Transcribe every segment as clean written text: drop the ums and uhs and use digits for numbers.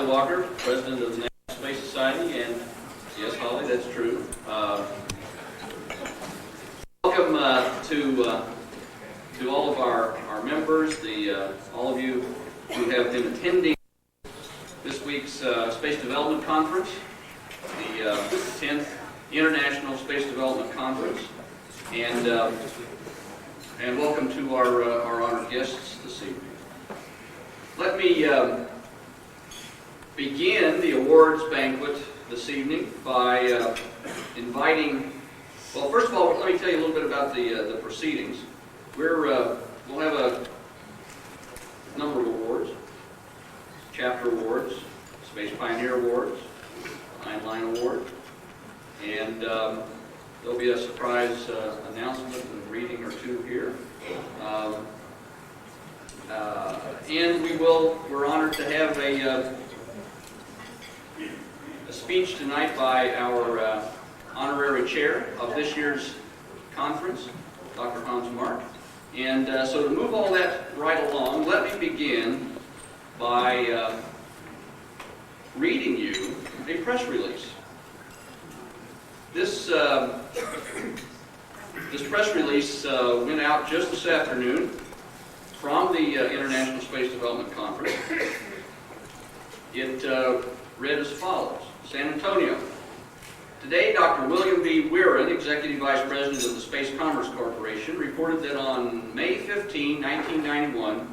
Walker, President of the National Space Society, and yes, Holly, that's true. Welcome to all of our members, all of you who have been attending this week's Space Development Conference, the 10th International Space Development Conference, and welcome to our honored guests this evening. Let me begin the awards banquet this evening by inviting. Well, first of all, let me tell you a little bit about the proceedings. We'll have a number of awards: Chapter Awards, Space Pioneer Awards, Heinlein Award, and there'll be a surprise announcement and reading or two here. And we're honored to have a speech tonight by our honorary chair of this year's conference, Dr. Hans Mark. And so to move all that right along, let me begin by reading you a press release. This press release went out just this afternoon from the International Space Development Conference. It read as follows: San Antonio. Today, Dr. William B. Weirin, Executive Vice President of the Space Commerce Corporation, reported that on May 15, 1991,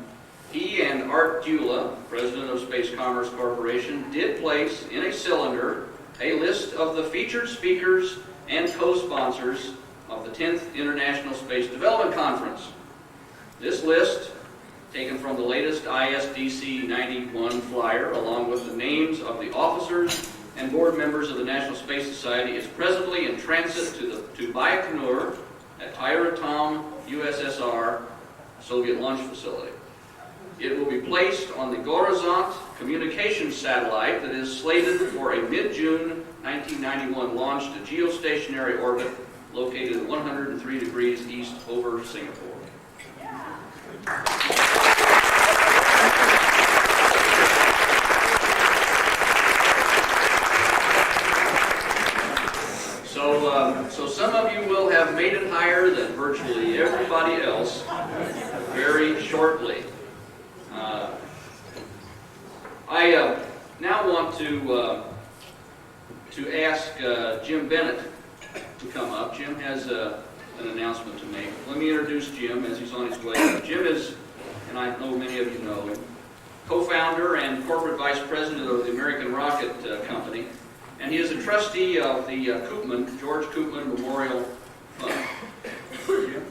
he and Art Dula, President of Space Commerce Corporation, did place in a cylinder a list of the featured speakers and co-sponsors of the 10th International Space Development Conference. This list, taken from the latest ISDC 91 flyer, along with the names of the officers and board members of the National Space Society, is presently in transit to Baikonur at Tyuratam, USSR, Soviet launch facility. It will be placed on the Gorizont communications satellite that is slated for a mid-June 1991 launch to geostationary orbit located 103 degrees east over Singapore. So some of you will have made it higher than virtually everybody else very shortly. I now want to ask Jim Bennett to come up. Jim has an announcement to make. Let me introduce Jim as he's on his way. Jim is, and I know many of you know him, co-founder and corporate vice president of the American Rocket Company, and he is a trustee of the Koopman, George Koopman Memorial Fund. Jim?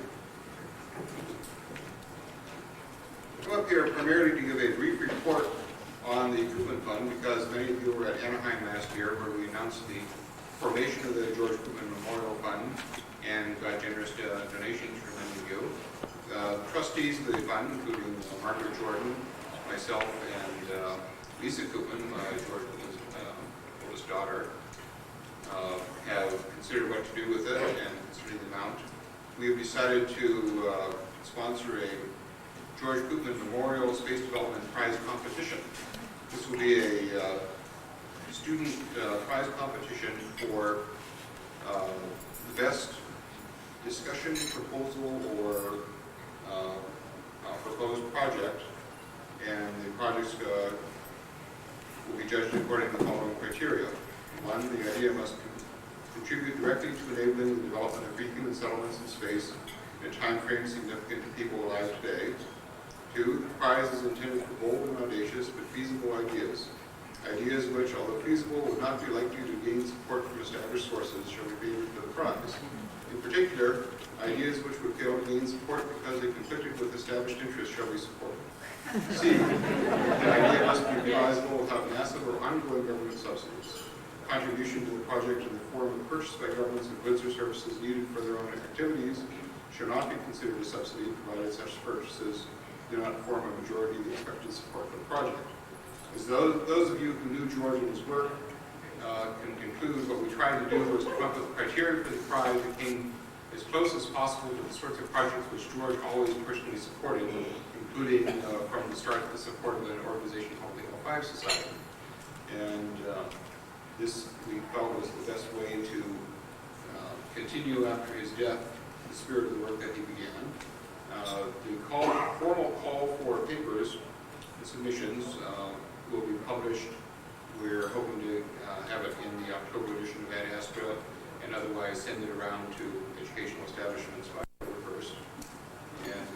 I'm up here primarily to give a brief report on the Koopman Fund because many of you were at Anaheim last year where we announced the formation of the George Koopman Memorial Fund and got generous donations from many of you. Trustees of the fund, including Margaret Jordan, myself, and Lisa Koopman, George Koopman's oldest daughter, have considered what to do with it and considered the amount. We have decided to sponsor a George Koopman Memorial Space Development Prize Competition. This will be a student prize competition for the best discussion, proposal, or proposed project, and the projects will be judged according to the following criteria. One, the idea must contribute directly to enabling the development of free human settlements in space in a time frame significant to people alive today. Two, the prize is intended for bold and audacious but feasible ideas. Ideas which, although feasible, would not be likely to gain support from established sources shall be favored for the prize. In particular, ideas which would fail to gain support because they conflicted with established interests shall be supported. C, the idea must be realizable without massive or ongoing government subsidies. Contribution to the project in the form of purchase by governments of goods or services needed for their own activities should not be considered a subsidy, provided such purchases do not form a majority of the expected support for the project. As those of you who knew George and his work can conclude, what we tried to do was to come up with criteria for the prize that came as close as possible to the sorts of projects which George always personally supported, including from the start the support of an organization called the L5 Society. And this we felt was the best way to continue after his death the spirit of the work that he began. The formal call for papers and submissions will be published. We're hoping to have it in the October edition of Ad Astra, and otherwise send it around to educational establishments by October 1st. And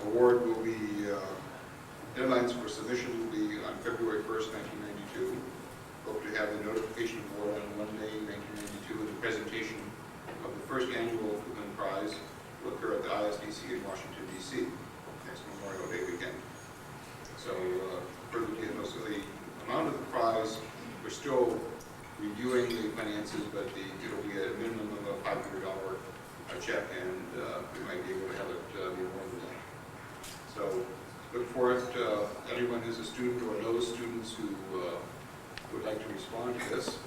the award will be, deadlines for submission will be on February 1st, 1992. Hope to have the notification board on Monday, 1992, and the presentation of the first annual Koopman Prize will occur at the ISDC in Washington, D.C. next Memorial Day weekend. So, further details of the amount of the prize, we're still reviewing the finances, but it'll be a minimum of a $500 check, and we might be able to have it be more than that. So, look forward to anyone who's a student or knows students who would like to respond to this.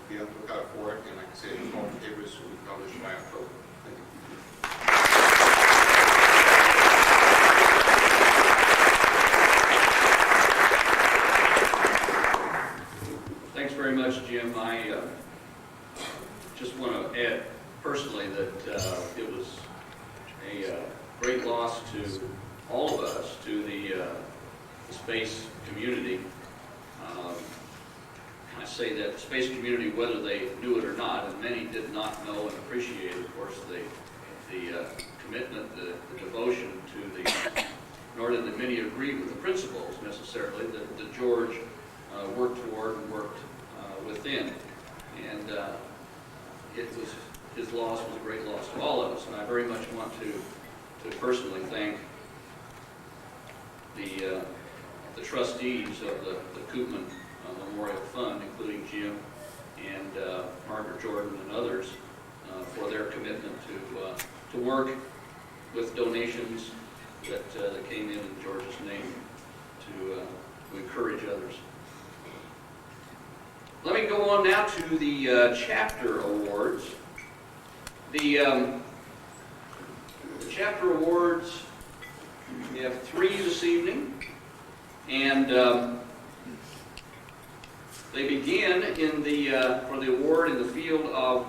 Be on the lookout for it, and like I say, the fall papers will be published by October. Thank you. Thanks very much, Jim. I just want to add personally that it was a great loss to all of us, to the space community. I say that the space community, whether they knew it or not, and many did not know and appreciate, of course, the commitment, the devotion to the, nor did many agree with the principles necessarily that George worked toward and worked within. And his loss was a great loss to all of us, and I very much want to personally thank the trustees of the Koopman Memorial Fund, including Jim and Margaret Jordan and others, for their commitment to work with donations that came in George's name to encourage others. Let me go on now to the chapter awards. The chapter awards, we have 3 this evening, and they begin in for the award in the field of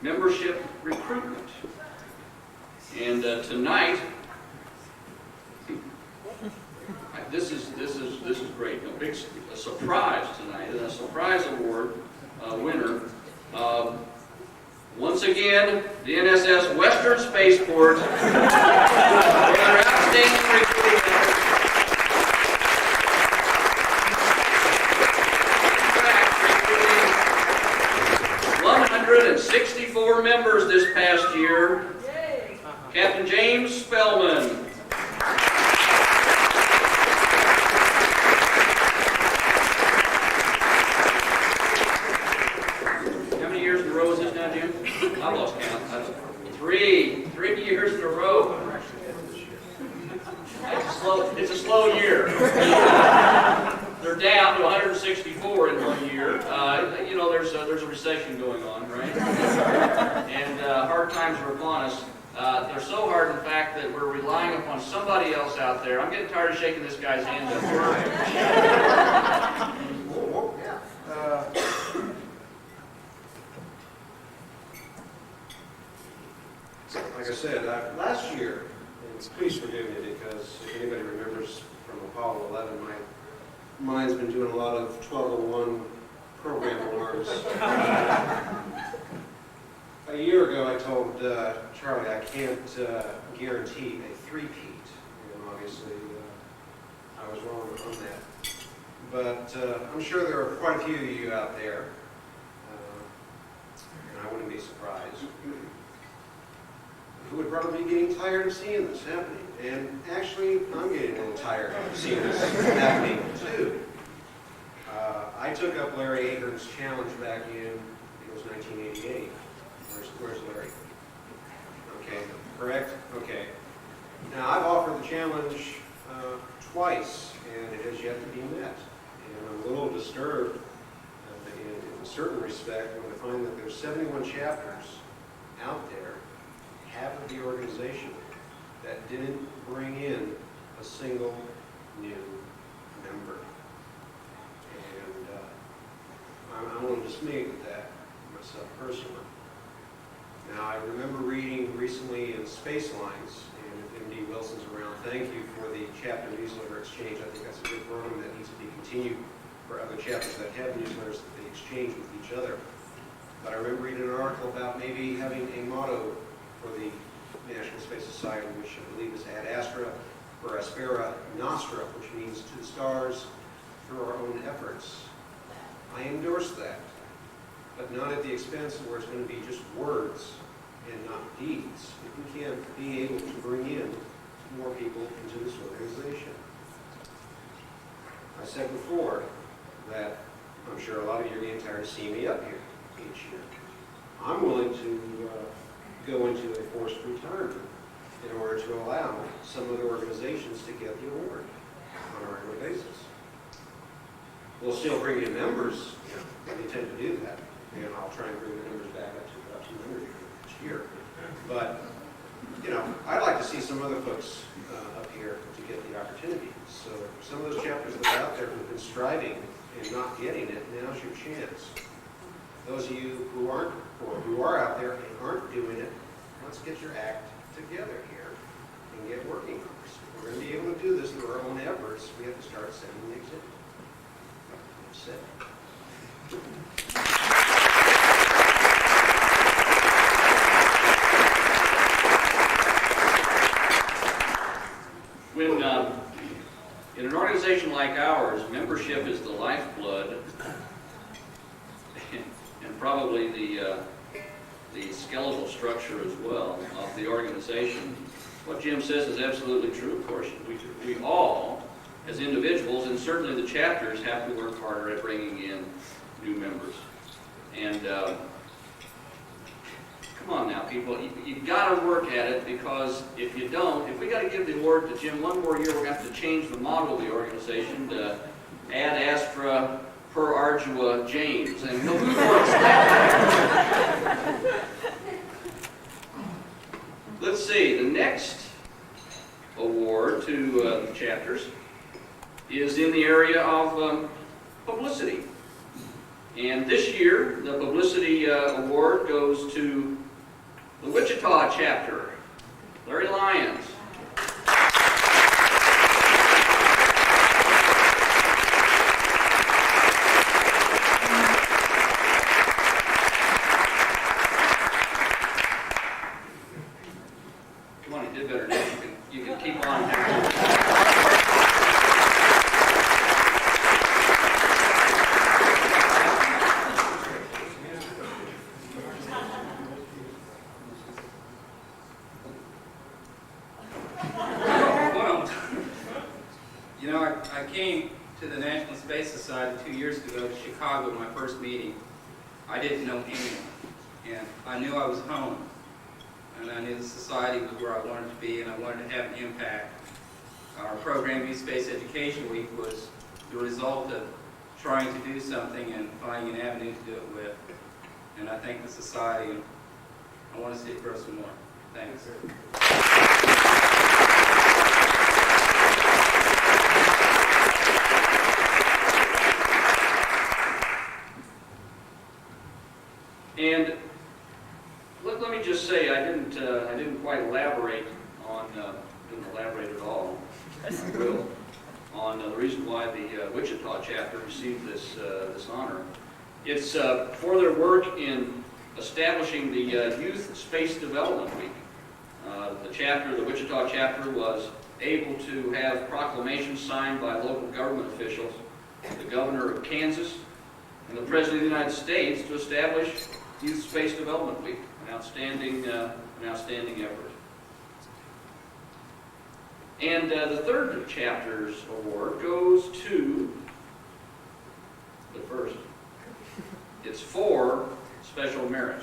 membership recruitment. And tonight, this is great. A surprise tonight, and a surprise award winner. Once again, the NSS Western Spaceport for their outstanding recruiting efforts. 164 members this past year. Captain James Spellman. How many years in a row is this now, Jim? I lost count. 3 years in a row. It's a slow year. They're down to 164 in 1 year. You know, there's a recession going on, right? And hard times are upon us. They're so hard, in fact, that we're relying upon somebody else out there. I'm getting tired of shaking this guy's hand up here. Like I said, last year, and please forgive me because if anybody remembers from Apollo 11, my mind's been doing a lot of 1201 program awards. A year ago, I told Charlie I can't guarantee a three-peat, and obviously I was wrong on that. But I'm sure there are quite a few of you out there, and I wouldn't be surprised, who would probably be getting tired of seeing this happening. And actually, I'm getting a little tired of seeing this happening too. I took up Larry Ahern's challenge back in, I think it was 1988. Where's Larry? Okay, correct? Okay. Now, I've offered the challenge twice, and it has yet to be met. And I'm a little disturbed in a certain respect when I find that there's 71 chapters out there, half of the organization, that didn't bring in a single new member. dismayed with that myself personally. Now, I remember reading recently in Space Lines, and if MD Wilson's around, thank you for the chapter newsletter exchange. I think that's a good program that needs to be continued for other chapters that have newsletters that they exchange with each other. But I remember reading an article about maybe having a motto for the National Space Society, which I believe is Ad Astra or Aspera Nostra, which means to the stars through our own efforts. I endorse that, but not at the expense of where it's going to be just words and not deeds. If we can't be able to bring in more people into this organization. I said before that I'm sure a lot of you are getting tired of seeing me up here each year. I'm willing to go into a forced retirement in order to allow some other organizations to get the award on a regular basis. We'll still bring in members. We intend to do that. And I'll try and bring the numbers back up to about 200 each year. But, you know, I'd like to see some other folks up here to get the opportunity. So some of those chapters that are out there who've been striving and not getting it, now's your chance. Those of you who aren't, or who are out there and aren't doing it, let's get your act together here and get working on this. If we're going to be able to do this through our own efforts, we have to start setting the example. That's it. When in an organization like ours, membership is the lifeblood and probably the skeletal structure as well of the organization. What Jim says is absolutely true, of course. We all, as individuals, and certainly the chapters, have to work harder at bringing in new members. And come on now, people, you've got to work at it, because if you don't, if we got to give the award to Jim one more year, we're going to have to change the model of the organization to Ad Astra Per Ardua James, and nobody wants that. Let's see, the next award to the chapters is in the area of publicity. And this year, the publicity award goes to the Wichita chapter, Larry Lyons. Come on, you did better than you can keep on there. I came to the National Space Society 2 years ago to Chicago, my first meeting. I didn't know anyone, and I knew I was home, and I knew the society was where I wanted to be, and I wanted to have an impact. Our program, Youth Space Education Week, was the result of trying to do something and finding an avenue to do it with. And I thank the society, and I want to see it grow some more. Thanks. And let me just say, I didn't quite elaborate on, didn't elaborate at all, I will, on the reason why the Wichita chapter received this honor. It's for their work in establishing the Youth Space Development Week. The Wichita chapter was able to have proclamations signed by local government officials, the governor of Kansas, and the President of the United States to establish Youth Space Development Week, an outstanding effort. And the third chapter's award goes to, but first, it's for special merit,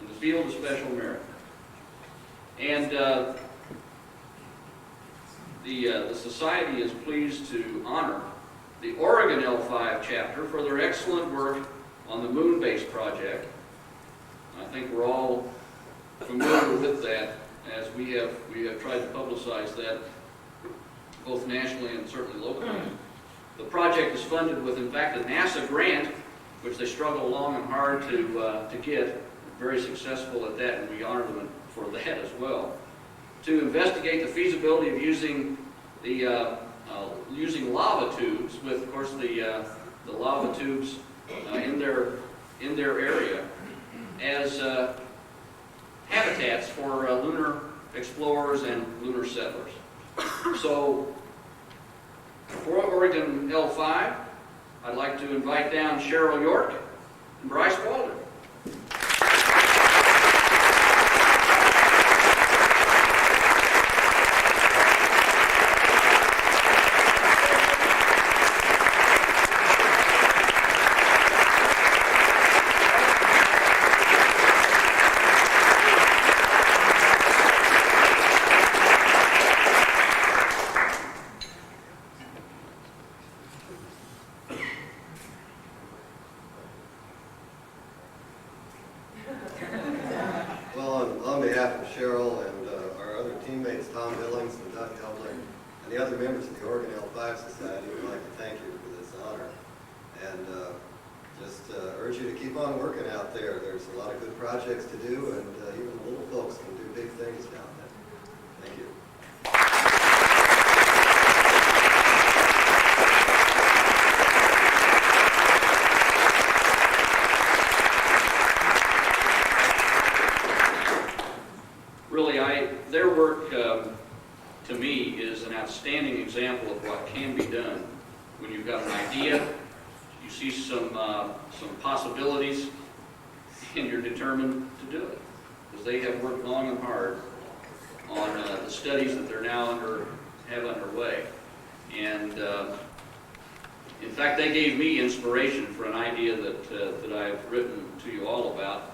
in the field of special merit. And the Society is pleased to honor the Oregon L5 chapter for their excellent work on the moon base project. I think we're all familiar with that, as we have tried to publicize that both nationally and certainly locally. The project is funded with, in fact, a NASA grant, which they struggle long and hard to get. Very successful at that, and we honor them for that as well. To investigate the feasibility of using the using lava tubes, with of course the lava tubes in their area as habitats for lunar explorers and lunar settlers. So for Oregon L5, I'd like to invite down Cheryl York and Bryce Walden. Well, on behalf of Cheryl and our other teammates, Tom Billings and Doug Heinlein, and the other members of the Oregon L5 Society, we'd like to thank you for this honor. And just urge you to keep on working out there. There's a lot of good projects to do, and even little folks can do big things down there. Thank you. Really, their work, to me, is an outstanding example of what can be done when you've got an idea, you see some possibilities, and you're determined to do it. Because they have worked long and hard on the studies that they're now have underway. And in fact, they gave me inspiration for an idea that I've written to you all about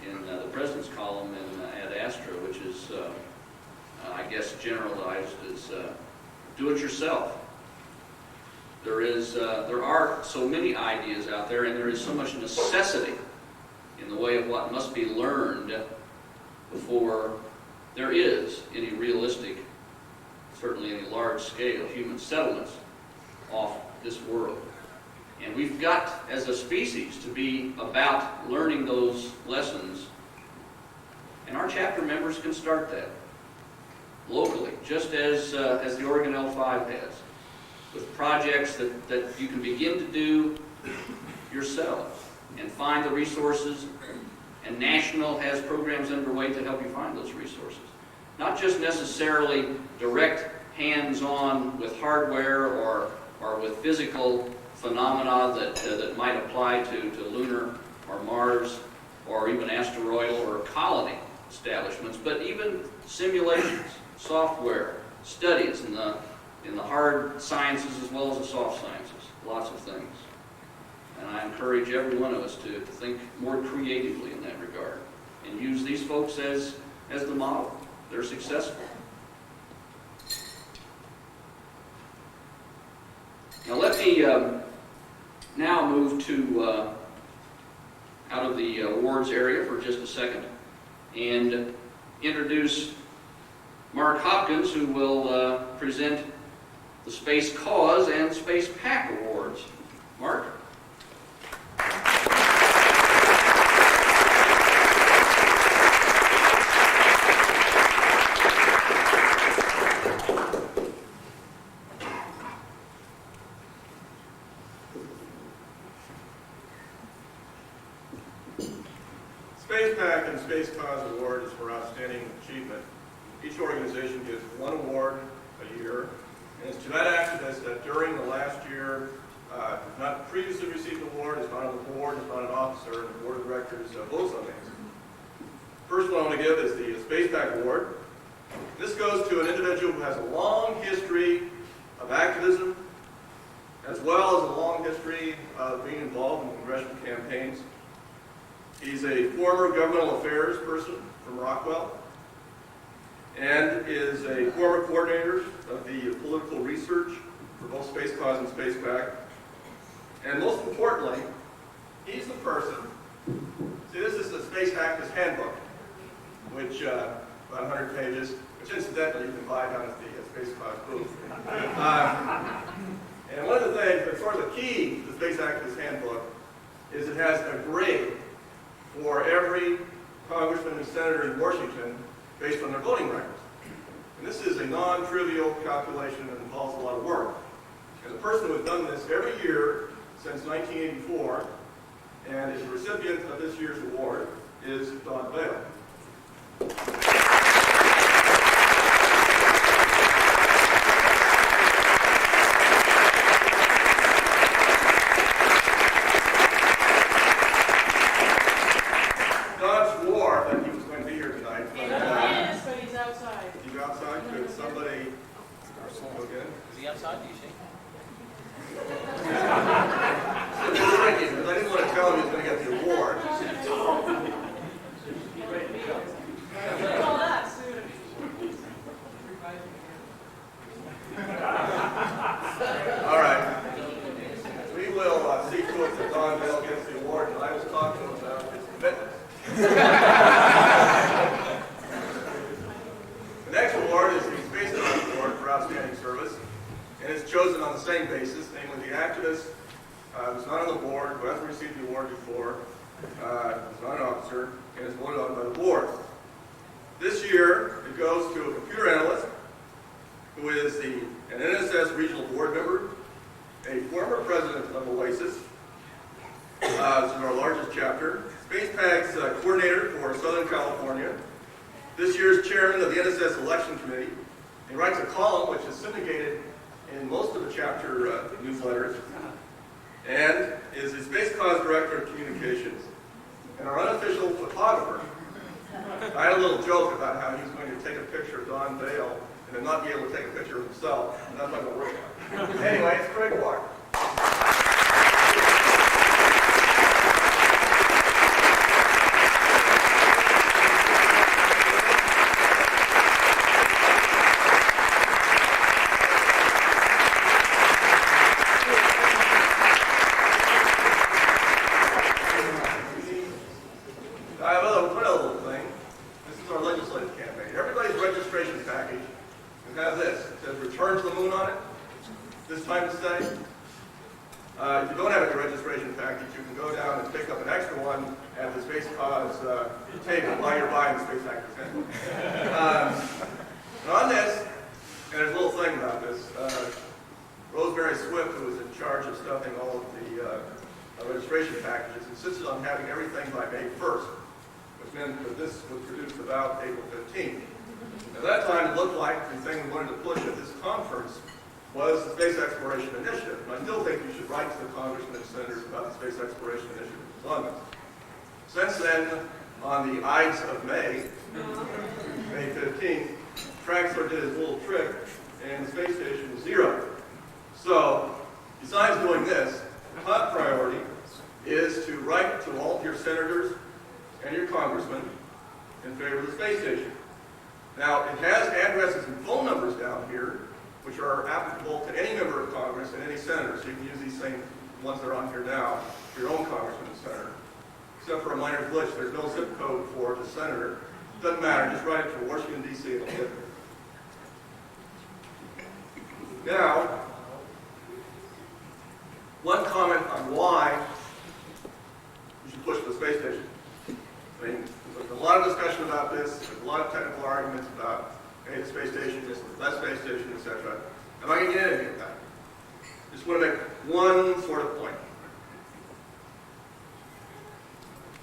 in the President's column at Astra, which is, I guess, generalized as do it yourself. There are so many ideas out there, and there is so much necessity in the way of what must be learned before there is any realistic, certainly any large-scale human settlements off this world. And we've got, as a species, to be about learning those lessons. And our chapter members can start that locally, just as the Oregon L5 has, with projects that you can begin to do yourself and find the resources. And National has programs underway to help you find those resources. Not just necessarily direct hands-on with hardware or with physical phenomena that might apply to lunar or Mars or even asteroidal or colony establishments, but even simulations, software, studies in the hard sciences as well as the soft sciences, lots of things. And I encourage every one of us to think more creatively in that regard and use these folks as the model. They're successful. Now let me now move to out of the awards area for just a second and introduce Mark Hopkins, who will present the Spacecause and Spacepac awards. Mark? Spacepac and Spacecause Award is for outstanding achievement. Each organization gets one award a year, and it's to that activist that during the last year not previously received an award, is not on the board, is not an officer, and the board of directors votes on things. First one I want to give is the Spacepac Award. This goes to an individual who has a long history of activism, as well as a long history of being involved in congressional campaigns. He's a former governmental affairs person from Rockwell, and is a former coordinator of the political research for both Spacecause and Spacepac. And most importantly, he's the person, see, this is the Space Activist Handbook, which, about 100 pages, which incidentally you can buy down at the Spacecause booth. And one of the things, as far as the key to the Space Activist Handbook, is it has a grade for every congressman and senator in Washington based on their voting records. And this is a non-trivial calculation that involves a lot of work. And the person who has done this every year since 1984 and is the recipient of this year's award is Don Bale. Don swore that he was going to be here tonight. But he's outside. He's outside. Could somebody go get him? Is he outside? Do you see? Because I didn't want to tell him he was going to get the award. All that soon. All right. We will see to it that Don Bale gets the award, and I was talking to him about his commitment. The next award is the Spacecause Award for Outstanding Service, and it's chosen on the same basis, namely the activist who's not on the board, who hasn't received the award before, who's not an officer, and is voted on by the board. This year, it goes to a computer analyst who is an NSS regional board member, a former president of OASIS, this is our largest chapter, Spacepac's coordinator for Southern California, this year's chairman of the NSS Election Committee. He writes a column which is syndicated in most of the chapter newsletters, and is the Spacecause Director of Communications, and our unofficial photographer. I had a little joke about how he's going to take a picture of Don Bale and then not be able to take a picture of himself, and that's not going to work out. Anyway, it's Craig Clark. If you don't have a registration package, you can go down and pick up an extra one at the Spacecause table while you're buying the Spacepac handbook. And on this, and there's a little thing about this, Rosemary Swift, who was in charge of stuffing all of the registration packages, insisted on having everything by May 1st, which meant that this was produced about April 15th. At that time, it looked like the thing we wanted to push at this conference was the Space Exploration Initiative. And I still think you should write to the congressmen and senators about the Space Exploration Initiative on this. Since then, on the Ides of May, May 15th, Traxler did his little trick, and the space station was 0. So, besides doing this, the top priority is to write to all of your senators and your congressmen in favor of the space station. Now, it has addresses and phone numbers down here, which are applicable to any member of Congress and any senator. So you can use these same ones that are on here now for your own congressman and senator. Except for a minor glitch, there's no zip code for the senator. Doesn't matter, just write it to Washington, D.C. and it'll get there. Now, one comment on why you should push the space station. I mean, there's a lot of discussion about this. There's a lot of technical arguments about, hey, the space station is the best space station, etc. I'm not going to get into any of that. Just want to make one sort of point.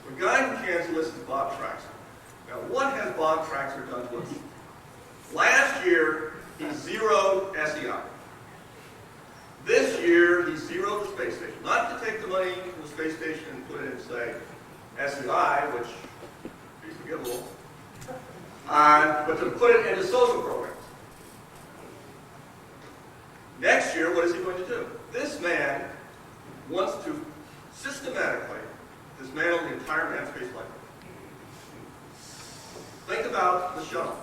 The guy from Kansas is Bob Traxler. Now, what has Bob Traxler done to us? Last year, he zeroed SEI. This year, he zeroed the space station. Not to take the money from the space station and put it in, say, SEI, which is forgivable, but to put it into social programs. Next year, what is he going to do? This man wants to systematically dismantle the entire manned space flight. Think about the shuttle.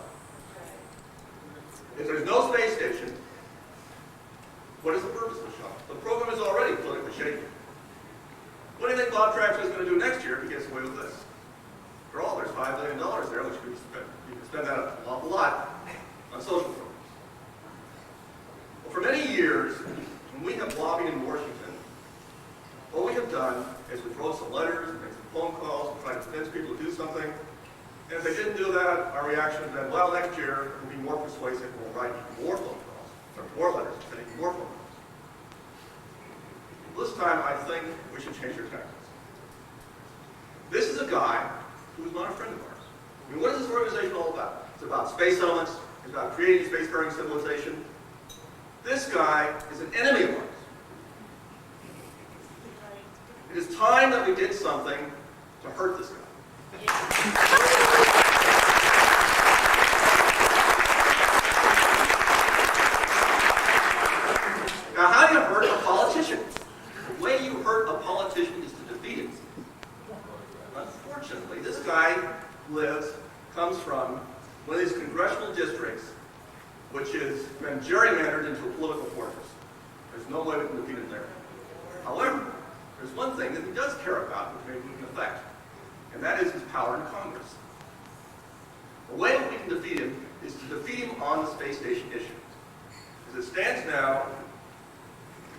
If there's no space station, what is the purpose of the shuttle? The program is already politically shaky. What do you think Bob Traxler is going to do next year if he gets away with this? After all, there's $5 billion there, which could be spent. You can spend that an awful lot on social programs. Well, for many years, when we have lobbied in Washington, what we have we've done is we've wrote some letters, made some phone calls, and tried to convince people to do something. And if they didn't do that, our reaction has been, well, next year we'll be more persuasive and we'll write even more phone calls, or more letters, and even more phone calls. This time, I think we should change our tactics. This is a guy who's not a friend of ours. I mean, what is this organization all about? It's about space settlements. It's about creating spacefaring civilization. This guy is an enemy of ours. It is time that we did something to hurt this guy. Now, how do you hurt a politician? The way you hurt a politician is to defeat him. Unfortunately, this guy comes from one of these congressional districts which has been gerrymandered into a political fortress. There's no way we can defeat him there. However, there's one thing that he does care about, which maybe we can affect, and that is his power in Congress. The way that we can defeat him is to defeat him on the space station issue. As it stands now,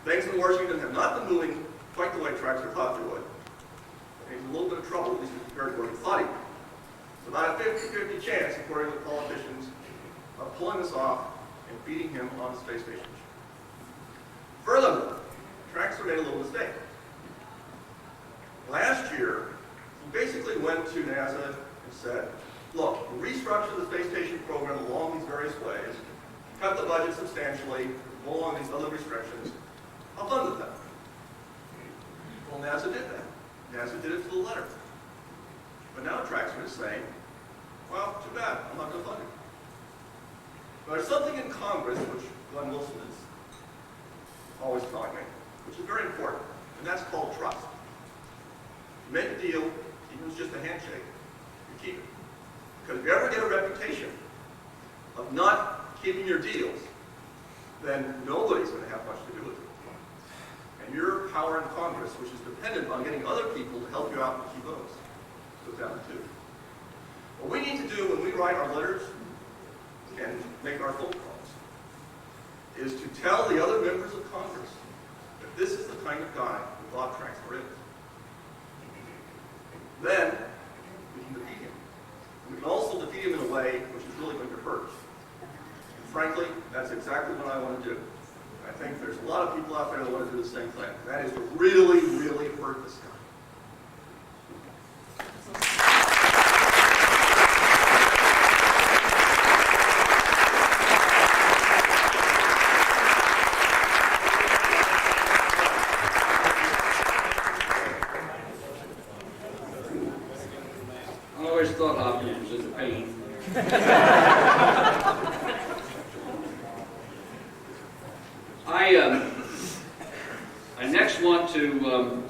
things in Washington have not been moving quite the way Traxler thought they would. He's in a little bit of trouble, at least compared to what he thought he would. It's about a 50-50 chance, according to politicians, of pulling this off and beating him on the space station issue. Furthermore, Traxler made a little mistake. Last year, he basically went to NASA and said, look, we'll restructure the space station program along these various ways, cut the budget substantially, go along these other restrictions. I'll fund it then. Well, NASA did that. NASA did it to the letter. But now Traxler is saying, well, too bad, I'm not going to fund it. But there's something in Congress, which Glenn Wilson is always telling me, which is very important, and that's called trust. You make a deal, even if it's just a handshake, you keep it. Because if you ever get a reputation of not keeping your deals, then nobody's going to have much to do with it. And your power in Congress, which is dependent on getting other people to help you out and keep votes, goes down too. What we need to do when we write our letters and make our phone calls is to tell the other members of Congress that this is the kind of guy that Bob Traxler is. Then we can defeat him. We can also defeat him in a way which is really going to hurt. And frankly, that's exactly what I want to do. I think there's a lot of people out there that want to do the same thing. That is to really, really hurt this guy. I always thought Hopkins was into pain. I next want to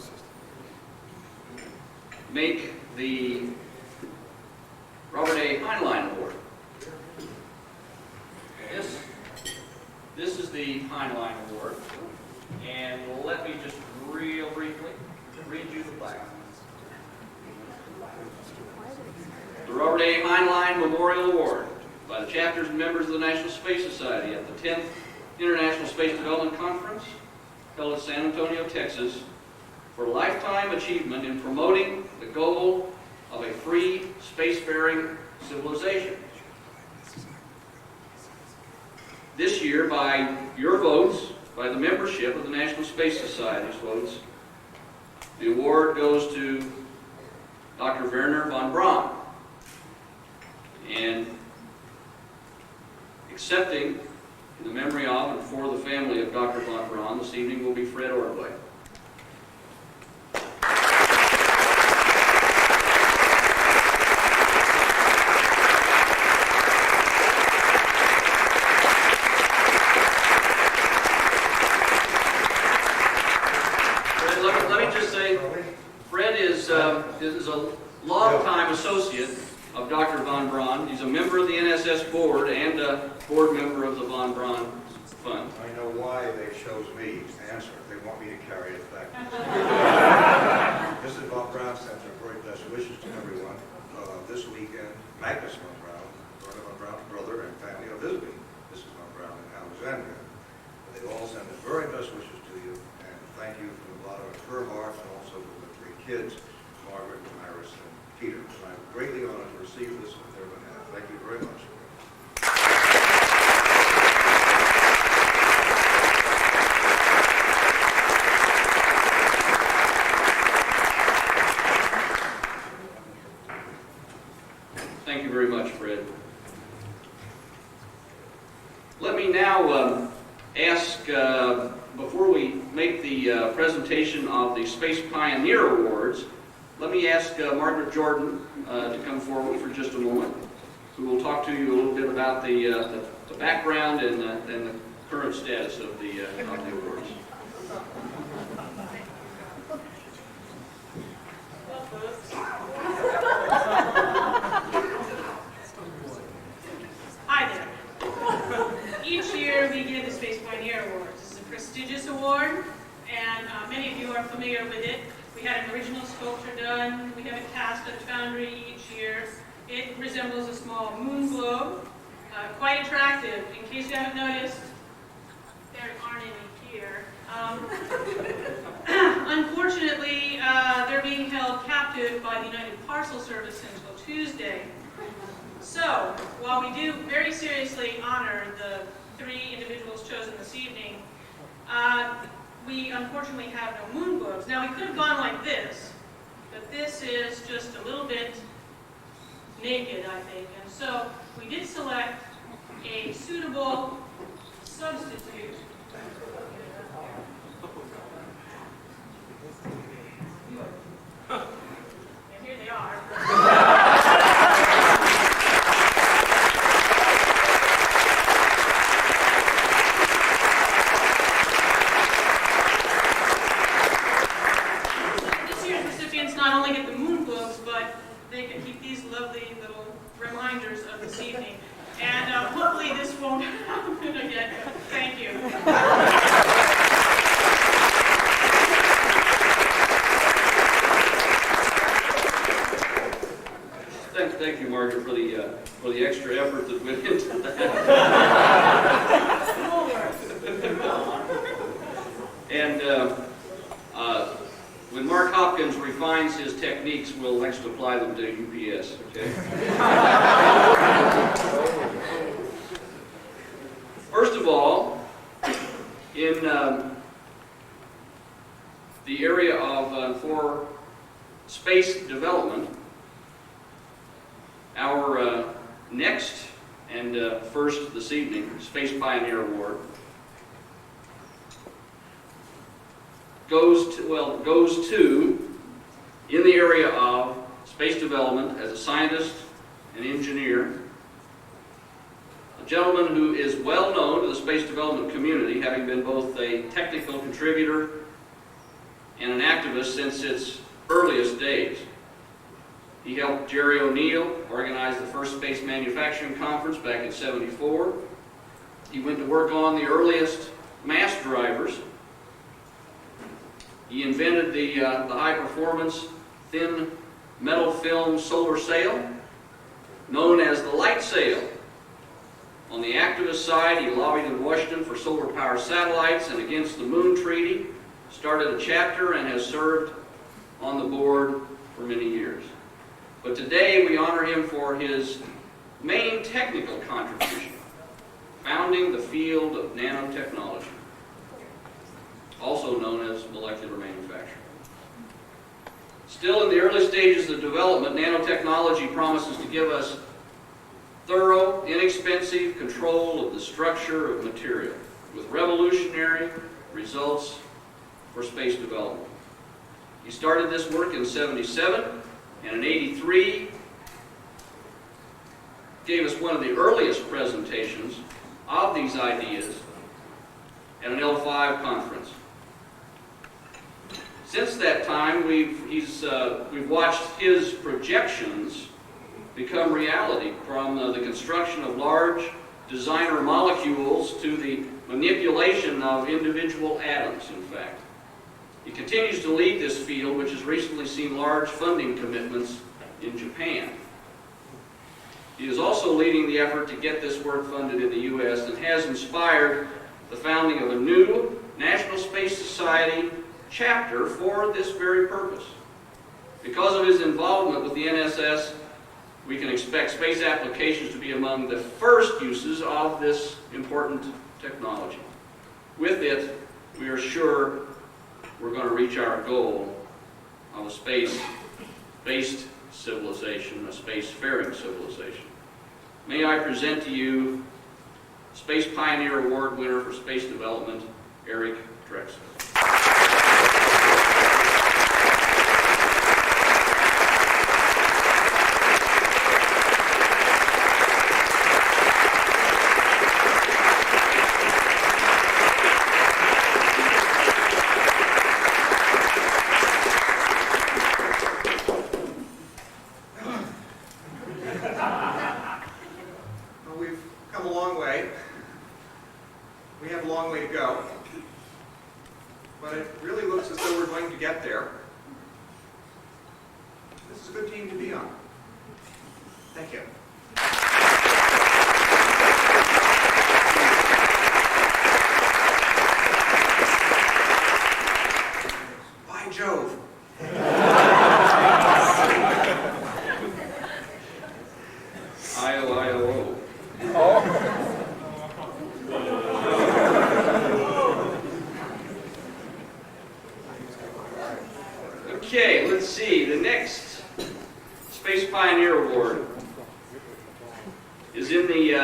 make the Robert A. Heinlein Award. This is the Heinlein Award, and let me just real briefly read you the plaque. The Robert A. Heinlein Memorial Award by the chapters and members of the National Space Society at the 10th International Space Development Conference held in San Antonio, Texas, for lifetime achievement in promoting the goal of a free spacefaring civilization. This year, by your votes, by the membership of the National Space Society's votes, the award goes to Dr. Werner von Braun. And accepting in the memory of and for the family of Dr. von Braun this evening will be Fred Ordway. Let me just say, Fred is a long-time associate of Dr. von Braun. He's a member of the NSS board and a board member of the von Braun Fund. I know why they chose me to answer. They want me to carry it back. Mrs. von Braun sends her very best wishes to everyone. This weekend, Magnus von Braun, Werner von Braun's brother and family, are visiting Mrs. von Braun in Alexandria. They all send their very best wishes to you and thank you from the bottom of her heart and also kids, Margaret, Iris, and Peter. And I'm greatly honored to receive this on their behalf. Thank you very much. Thank you very much, Fred. Let me now ask, before we make the presentation of the Space Pioneer Awards, let me ask Margaret Jordan to come forward for just a moment, who will talk to you a little bit about the background and the current status of the awards. Hi there. Each year we give the Space Pioneer Awards. This is a prestigious award, and many of you are familiar with it. We had an original sculpture done. We have it cast at the foundry each year. It resembles a small moon globe, quite attractive. In case you haven't noticed, there aren't any here. Unfortunately, they're being held captive by the United Parcel Service until Tuesday. So, while we do very seriously honor the 3 individuals chosen this evening, we unfortunately have no moon globes. Now, we could have gone like this, but this is just a little bit naked, I think. And so, we did select a suitable substitute. And here they are. Not only get the moon globes, but they can keep these lovely little reminders of this evening. And hopefully this won't happen again. Thank you. Thank you, Margaret, for the extra effort that went into that. And when Mark Hopkins refines his techniques, we'll next apply them to UPS, okay? First of all, in the area of for space development, our next and first this evening Space Pioneer Award goes to, in the area of space development as a scientist and engineer, a gentleman who is well known to the space development community, having been both a technical contributor and an activist since its earliest days. He helped Jerry O'Neill organize the first space manufacturing conference back in '74. He went to work on the earliest mass drivers. He invented the high-performance thin metal film solar sail, known as the light sail. On the activist side, he lobbied in Washington for solar power satellites and against the Moon Treaty, started a chapter, and has served on the board for many years. But today we honor him for his main technical contribution, founding the field of nanotechnology, also known as molecular manufacturing. Still in the early stages of development, nanotechnology promises to give us thorough, inexpensive control of the structure of material, with revolutionary results for space development. He started this work in '77, and in '83 gave us one of the earliest presentations of these ideas at an L5 conference. Since that time, we've watched his projections become reality, from the construction of large designer molecules to the manipulation of individual atoms, in fact. He continues to lead this field, which has recently seen large funding commitments in Japan. He is also leading the effort to get this work funded in the U.S. and has inspired the founding of a new National Space Society chapter for this very purpose. Because of his involvement with the NSS, we can expect space applications to be among the first uses of this important technology. With it, we are sure we're going to reach our goal of a space-based civilization, a spacefaring civilization. May I present to you Space Pioneer Award winner for space development, Eric Drexler. We've come a long way. We have a long way to go. But it really looks as though we're going to get there. This is a good team to be on. Thank you. By Jove. I-O-I-O-O. Okay, let's see. The next Space Pioneer Award is in the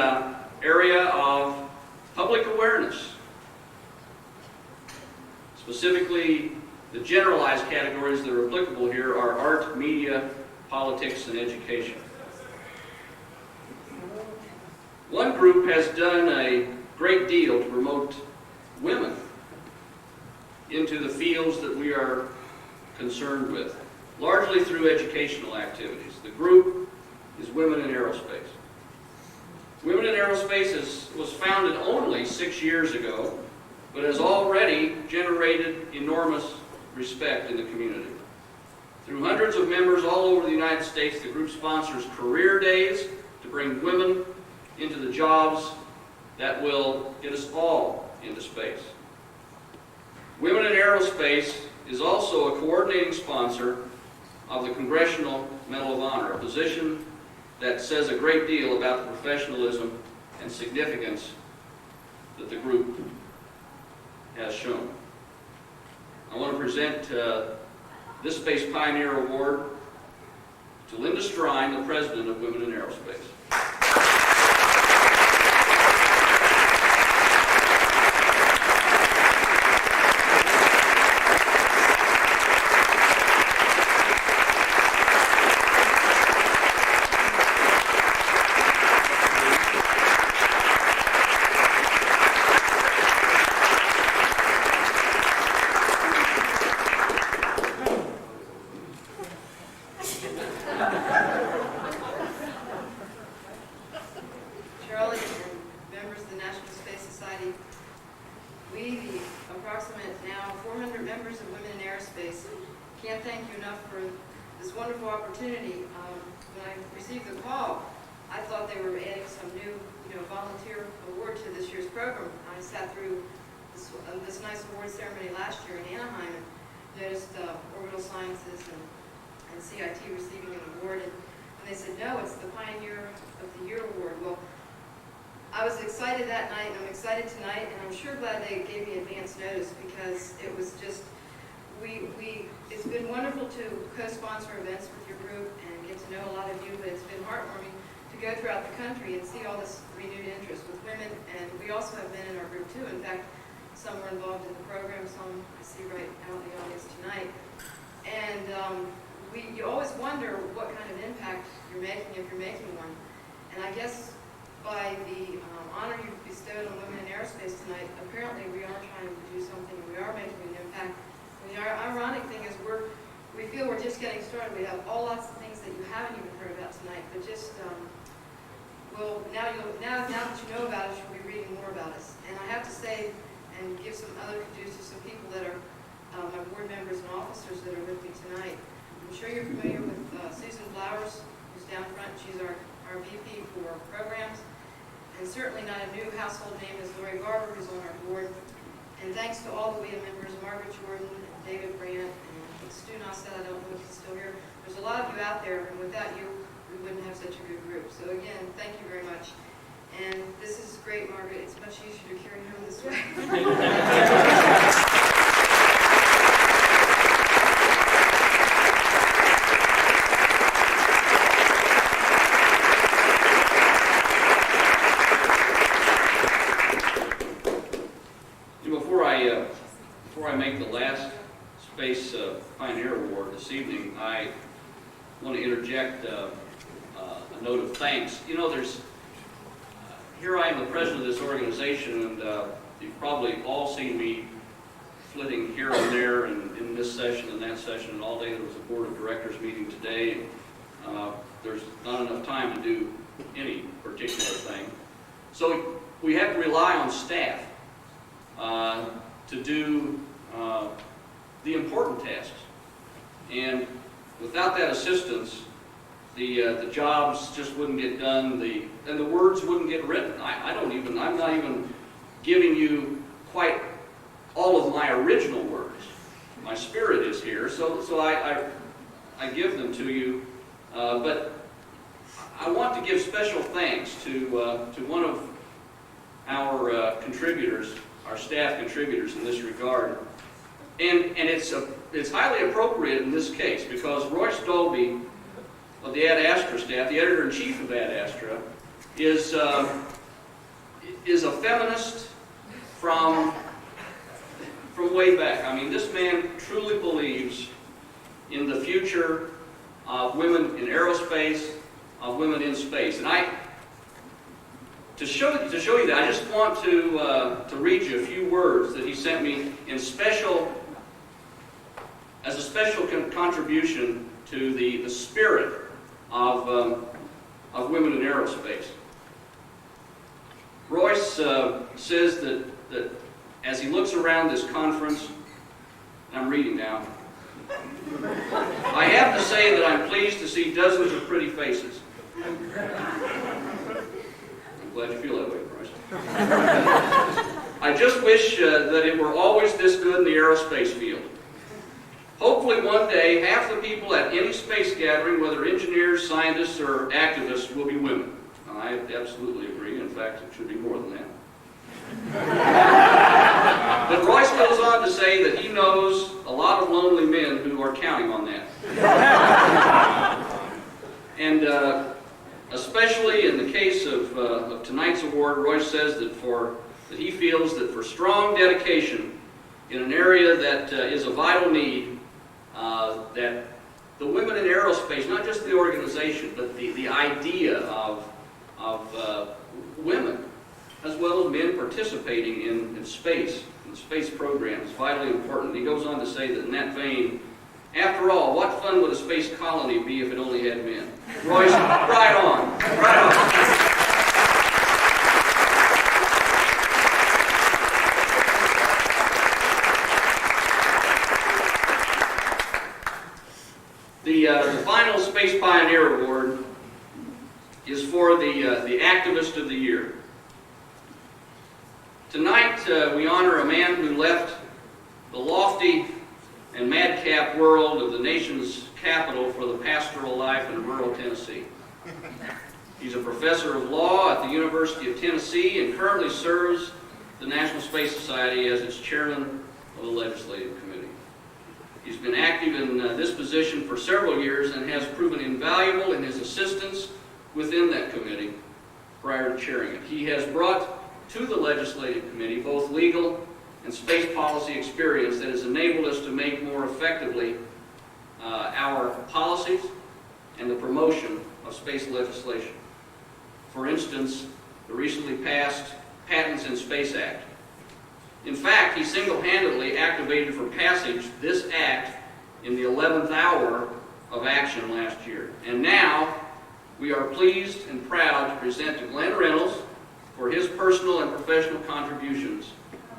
area of public awareness. Specifically, the generalized categories that are applicable here are art, media, politics, and education. One group has done a great deal to promote women into the fields that we are concerned with, largely through educational activities. The group is Women in Aerospace. Women in Aerospace was founded only 6 years ago, but has already generated enormous respect in the community. Through hundreds of members all over the United States, the group sponsors career days to bring women into the jobs that will get us all into space. Women in Aerospace is also a coordinating sponsor of the Congressional Medal of Honor, a position that says a great deal about the professionalism and significance that the group has shown. I want to present this Space Pioneer Award to Linda Strine, the President of Women in Aerospace. This nice award ceremony last year in Anaheim and noticed Orbital Sciences and CIT receiving an award, and they said, no, it's the Pioneer of the Year award. Well, I was excited that night, and I'm excited tonight, and I'm sure glad they gave me advance notice, because it was just, it's been wonderful to co-sponsor events with your group and get to know a lot of you, but it's been heartwarming to go throughout the country and see all this renewed interest with women, and we also have men in our group too. In fact, some were involved in the program, some I see right out in the audience tonight. And you always wonder what kind of impact you're making, if you're making one. And I guess by the honor you've bestowed on Women in Aerospace tonight, apparently we are trying to do something, and we are making an impact. And the ironic thing is we feel we're just getting started. We have lots of things that you haven't even heard about tonight, but just, well, now that you know about us, you'll be reading more about us. And I have to say, and give some other kudos to some people that are my board members and officers that are with me tonight. I'm sure you're familiar with Susan Flowers, who's down front. She's our VP for programs. And certainly not a new household name is Lauri who's on our board. And thanks to all the WIA members, Margaret Jordan, and David Brandt, and Stu Nossett, I don't know if he's still here. There's a lot of you out there, and without you, we wouldn't have such a good group. So again, thank you very much. And this is great, Margaret. It's much easier to carry home this way. Before I make the last Space Pioneer Award this evening, I want to interject a note of thanks. You know, here I am, the president of this organization, and you've probably all seen me flitting here and there, and in this session and that session, and all day there was a board of directors meeting today, and there's not enough time to do any particular thing. So we have to rely on staff to do the important tasks. And without that assistance, the jobs just wouldn't get done, and the words wouldn't get written. I'm not even giving you quite all of my original words. My spirit is here, so I give them to you. But I want to give special thanks to one of our contributors, our staff contributors in this regard. And it's highly appropriate in this case because Royce Dolby of the Ad Astra staff, the editor-in-chief of Ad Astra, is a feminist from way back. I mean, this man truly believes in the future of women in aerospace, of women in space. And to show you that, I just want to read you a few words that he sent me as a special contribution to the spirit of women in aerospace. Royce says that as he looks around this conference, and I'm reading now, I have to say that I'm pleased to see dozens of pretty faces. I'm glad you feel that way, Royce. I just wish that it were always this good in the aerospace field. Hopefully one day, half the people at any space gathering, whether engineers, scientists, or activists, will be women. I absolutely agree. In fact, it should be more than that. But Royce goes on to say that he knows a lot of lonely men who are counting on that. And especially in the case of tonight's award, Royce says that he feels that for strong dedication in an area that is a vital need, that the women in aerospace, not just the organization, but the idea of women, as well as men participating in space program is vitally important. He goes on to say that in that vein, after all, what fun would a space colony be if it only had men? Royce, right on, right on. The final Space Pioneer Award is for the Activist of the Year. Tonight, we honor a man who left the lofty and madcap world of the nation's capital for the pastoral life in rural Tennessee. He's a professor of law at the University of Tennessee and currently serves the National Space Society as its chairman of the Legislative Committee. He's been active in this position for several years and has proven invaluable in his assistance within that committee prior to chairing it. He has brought to the Legislative Committee both legal and space policy experience that has enabled us to make more effectively our policies and the promotion of space legislation. For instance, the recently passed Patents in Space Act. In fact, he single-handedly activated for passage this act in the 11th hour of action last year. And now, we are pleased and proud to present to Glenn Reynolds for his personal and professional contributions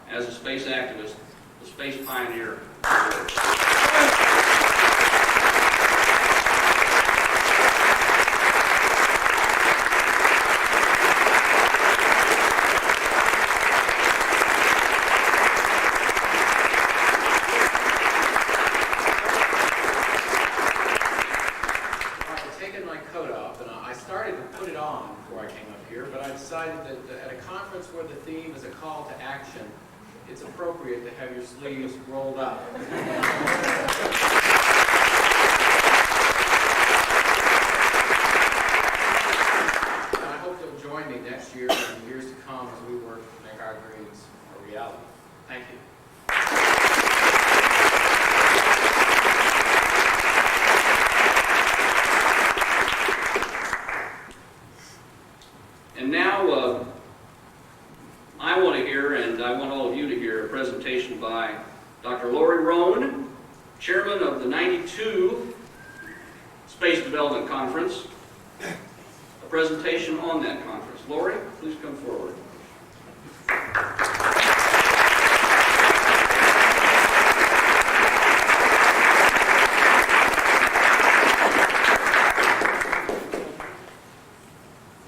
as a space activist, the Space Pioneer Award. call to action, it's appropriate to have your sleeves rolled up. And I hope you'll join me next year and years to come as we work to make our dreams a reality. Thank you. And now, I want to hear, and I want all of you to hear, a presentation by Dr. Lauri Rohn, chairman of the 92 Space Development Conference, a presentation on that conference. Lauri, please come forward.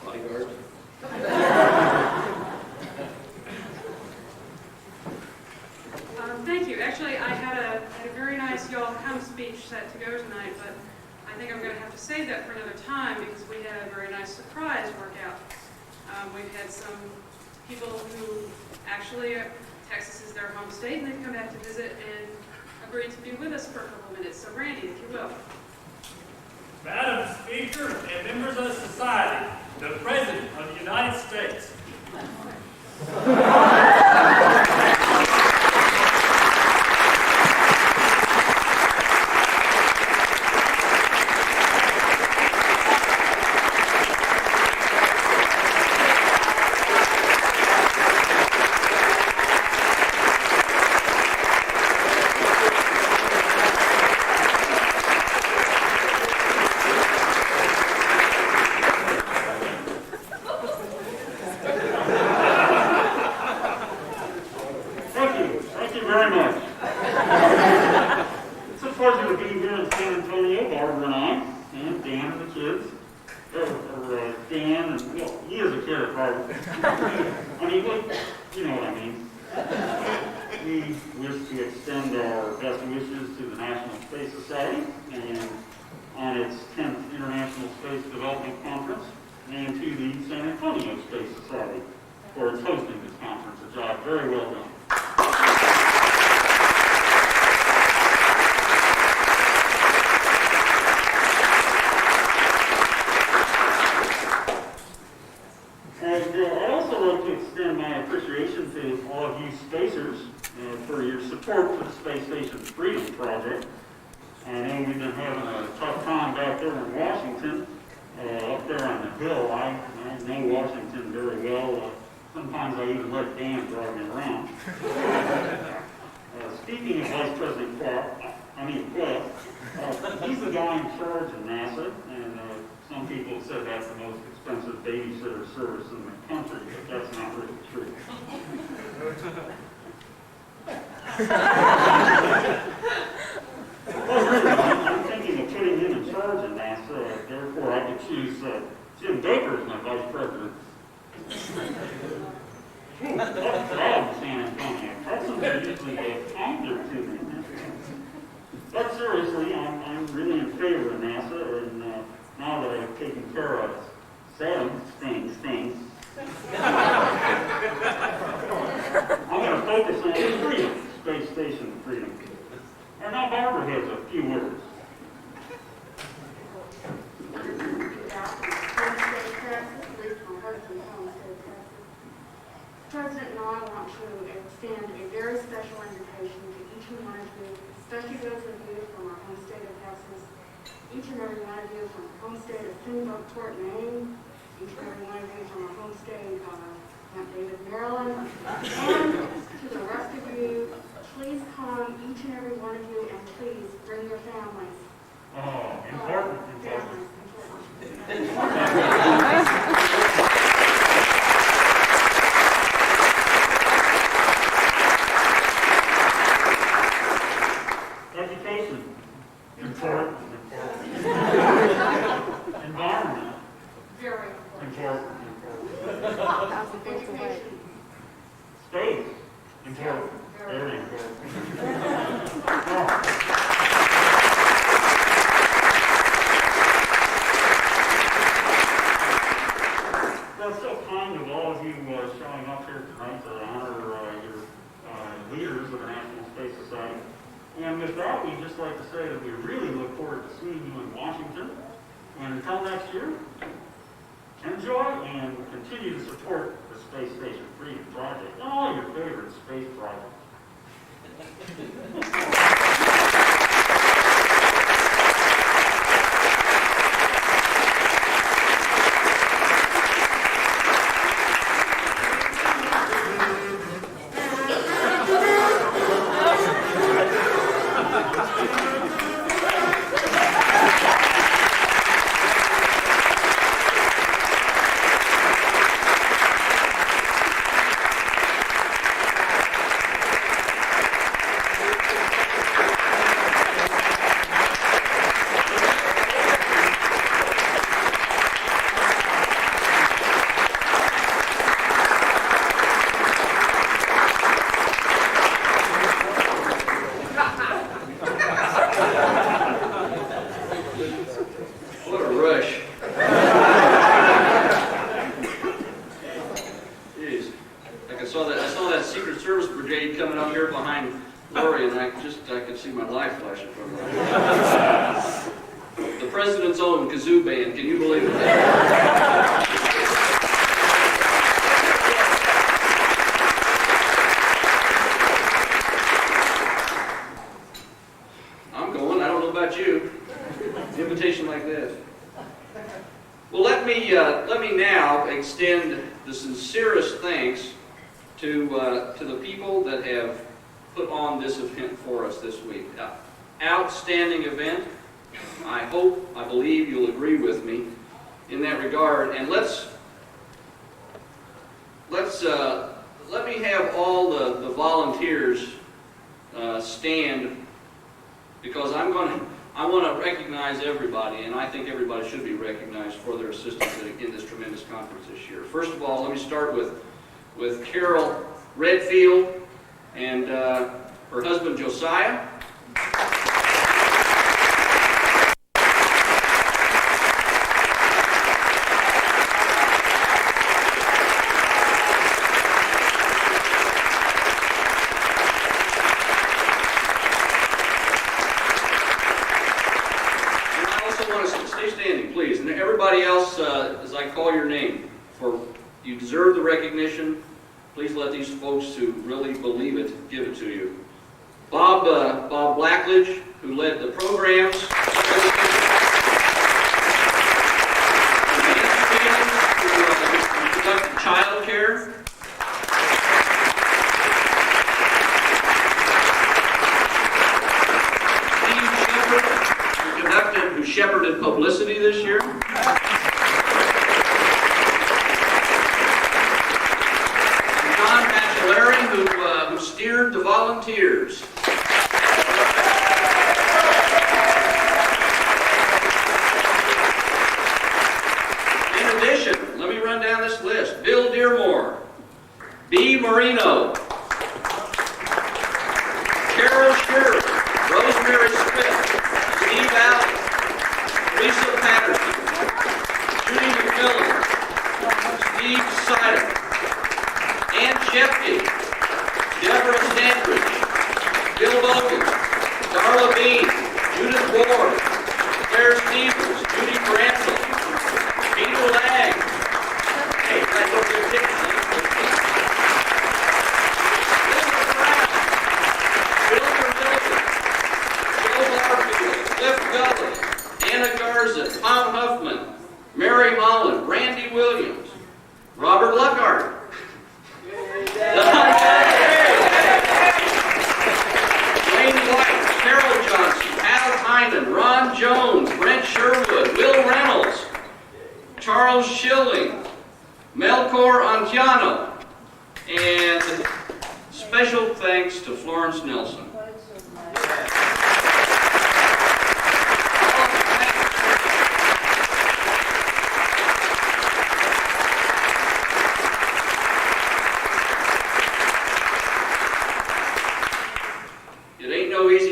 Bodyguard. Thank you. Actually, I had a very nice y'all come speech set to go tonight, but I think I'm going to have to save that for another time because we had a very nice surprise workout. We've had some people who actually, Texas is their home state, and they've come back to visit and agreed to be with us for a couple minutes. So Randy, if you will. Madam Speaker and members of society, the President of the United States. Thank you very much. It's a pleasure to be here in San Antonio, Barbara and I, and Dan and the kids. Dan, and well, he is a kid, Barbara. I mean, you know what I mean. We wish to extend our best wishes to the National Space Society and on its 10th International Space Development Conference, and to the San Antonio Space Society for its hosting this conference. A job very well done. And I'd also like to extend my appreciation to all of you spacers for your support for the Space Station Freedom Project. I know we've been having a tough time back there in Washington, up there on the Hill. I know Washington very well. Sometimes I even let Dan drive me around. Speaking of Vice President Quest, he's the guy in charge of NASA, and some people have said that's the most expensive babysitter service in the country, but that's not really true. Well, really, I'm thinking of putting him in charge of NASA, therefore I could choose Jim Baker as my Vice President. Tough job, San Antonio. Texans are usually kinder to me. But seriously, I'm really in favor of NASA, and now that I've taken care of 7 things, I'm going to focus on freedom, Space Station freedom. And now Barbara has a few words. President and I want to extend a very special invitation to each and one of you, especially those of you from our home state of Texas, each and every one of you from the home state of Plymouth, Maine, each and every one of you from our home state of Camp David, Maryland, and to the rest of you, please come, each and every one of you, and please bring your families. Oh, important. Education, important. Environment, Very important. Education. Space, important. Very important. Well, it's so kind of all of you showing up here tonight to honor And with that, we'd just like to say that we really look forward to seeing you in Washington. And until next year, enjoy and continue to support the Space Station Freedom Project and all your favorite space projects. Lauri, and I could see my life flash in front of me. The President's own kazoo band, can you believe it? I'm going, I don't know about you. An invitation like this. Well, let me now extend the sincerest thanks to the people that have put on this event for us this week. Outstanding event. I believe you'll agree with me in that regard. And let me have all the volunteers stand, because I want to recognize everybody, and I think everybody should be recognized for their assistance in this tremendous conference this year. First of all, let me start with Carol Redfield and her husband Josiah. Stay standing, please. And everybody else, as I call your name, for you deserve the recognition. Please let these folks who really believe it give it to you. Bob Blackledge, who led the programs. Who conducted child care. Who shepherded publicity this year. John Bachelari, who steered the volunteers. In addition, let me run down this list. Bill Dearmore, B. Marino, Carol Shearer, Rosemary Smith, Steve Allen, Lisa Patterson, Judy McMillan, Steve Sider, Ann Shepke, Deborah Sandridge, Bill Bogan, Darla Bean, Judith Ward, Claire Stevens, Judy Branson, Peter Lang. Hey, I don't get tickets. Cliff Gully, Anna Garza, Tom Huffman, Mary Holland, Randy Williams, Robert Luckart, Wayne White, Carol Johnson, Al Heinlein, Ron Jones, Brent Sherwood, Will Reynolds, Charles Schilling, Melchor Antiano, and special thanks to Florence Nelson.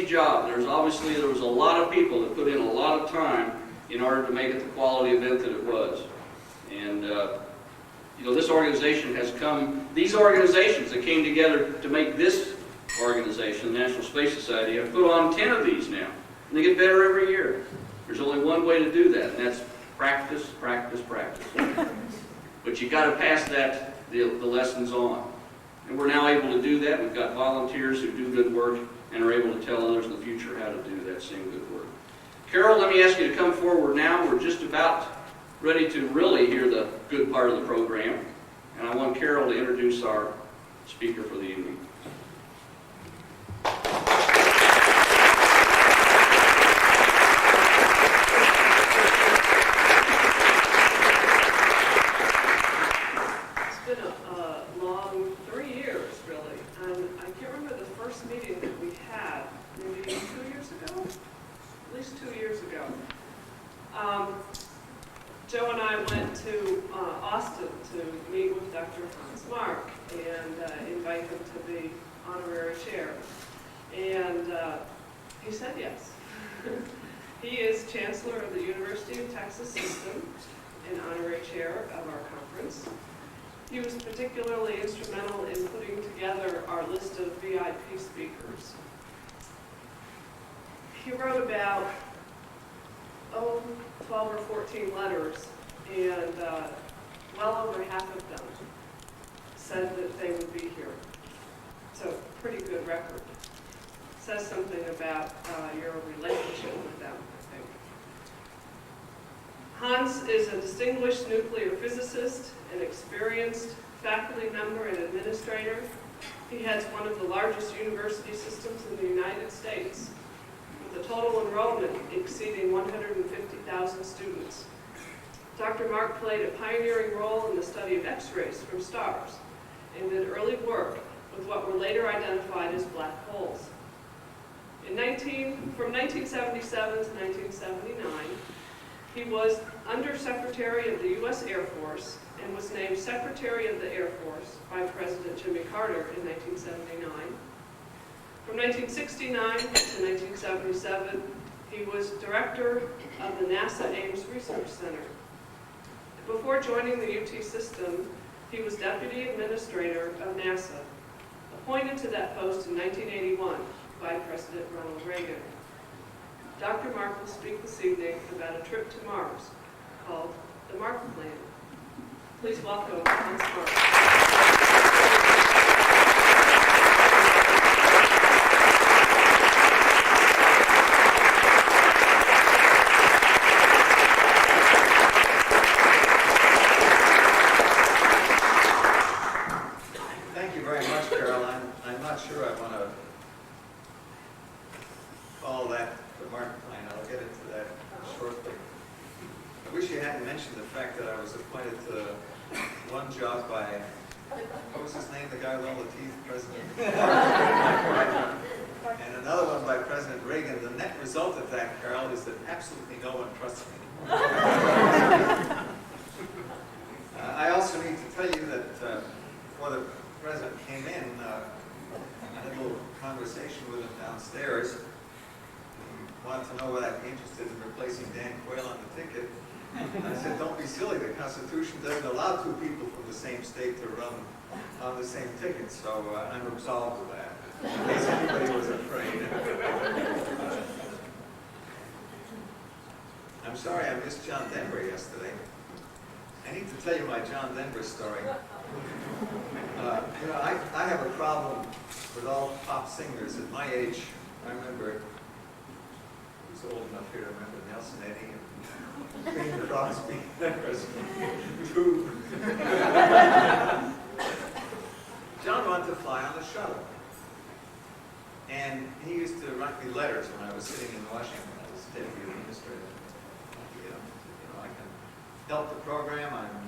Job. There was a lot of people that put in a lot of time in order to make it the quality event that it was. And this organization has come, these organizations that came together to make this organization, the National Space Society, have put on 10 of these now. And they get better every year. There's only one way to do that, and that's practice, practice, practice. But you got to pass the lessons on. And we're now able to do that. We've got volunteers who do good work and are able to tell others in the future how to do that same good work. Carol, let me ask you to come forward now. We're just about ready to really hear the good part of the program. And I want Carol to introduce our speaker for the evening. It's been a long 3 years, really. And I can't remember the first meeting that we had, maybe 2 years ago? At least 2 years ago. Joe and I went to Austin to meet with Dr. Hans Mark and invite him to be honorary chair. And he said yes. He is Chancellor of the University of Texas System and honorary chair of our conference. He was particularly instrumental in putting together our list of VIP speakers. He wrote about 12 or 14 letters, and well over half of them said that they would be here. So, pretty good record. Says something about your relationship with them, I think. Hans is a distinguished nuclear physicist, an experienced faculty member and administrator. He heads one of the largest university systems in the United States, with a total enrollment exceeding 150,000 students. Dr. Mark played a pioneering role in the study of X-rays from stars and did early work with what were later identified as black holes. From 1977 to 1979, he was Undersecretary of the U.S. Air Force and was named Secretary of the Air Force by President Jimmy Carter in 1979. From 1969 to 1977, he was Director of the NASA Ames Research Center. Before joining the UT system, he was Deputy Administrator of NASA, appointed to that post in 1981 by President Ronald Reagan. Dr. Mark will speak this evening about a trip to Mars called the Mark Plan. Please welcome Hans Mark. Thank you very much, Carol. I'm not sure I want to call that the Mark Plan. I'll get into that shortly. I wish you hadn't mentioned the fact that I was appointed to one job by, what was his name, the guy with all the teeth, President and another one by President Reagan. The net result of that, Carol, is that absolutely no one trusts me. I also need to tell you that before the President came in, I had a little conversation with him downstairs. He wanted to know whether I'd be interested in replacing Dan Quayle on the ticket. And I said, don't be silly. The Constitution doesn't allow two people from the same state to run on the same ticket. So I'm absolved of that, in case anybody was afraid. I'm sorry I missed John Denver yesterday. I need to tell you my John Denver story. I have a problem with all pop singers. At my age, I remember, who's old enough here to remember Nelson Eddy and Bing Crosby. John wanted to fly on the shuttle. And he used to write me letters when I was sitting in Washington. I was deputy administrator. I can help the program. I'm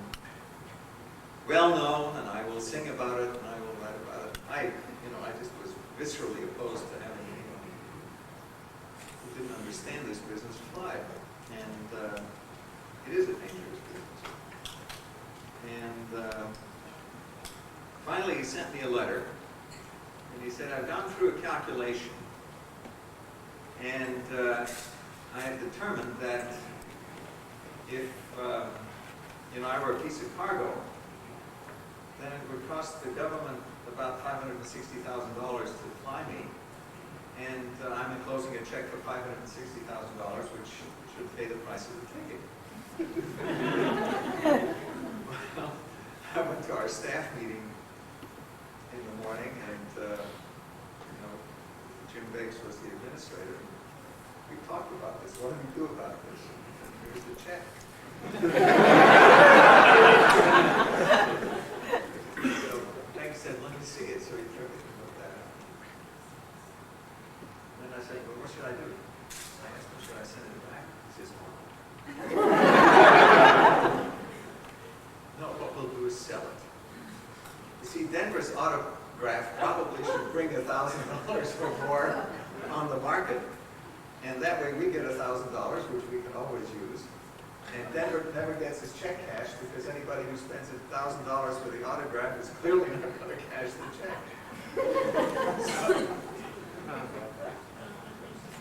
well known, and I will sing about it, and I will write about it. I just was viscerally opposed to having anyone who didn't understand this business fly. And it is a dangerous business. And finally, he sent me a letter, and he said, I've gone through a calculation, and I have determined that if I were a piece of cargo, then it would cost the government about $560,000 to fly me, and I'm enclosing a check for $560,000, which should pay the price of the ticket. Well, I went to our staff meeting in the morning, and Jim Biggs was the administrator. And we talked about this. What do we do about this? And here's the check. So Peg said, "Let me see it." So he took it and looked at it. And then I said, "Well, what should I do?" I asked him, "Should I send it back?" He says, "No, what we'll do is sell it." You see, Denver's autograph probably should bring $1,000 or more on the market, and that way we get $1,000, which we can always use. And Denver never gets his check cashed because anybody who spends $1,000 for the autograph is clearly not going to cash the check.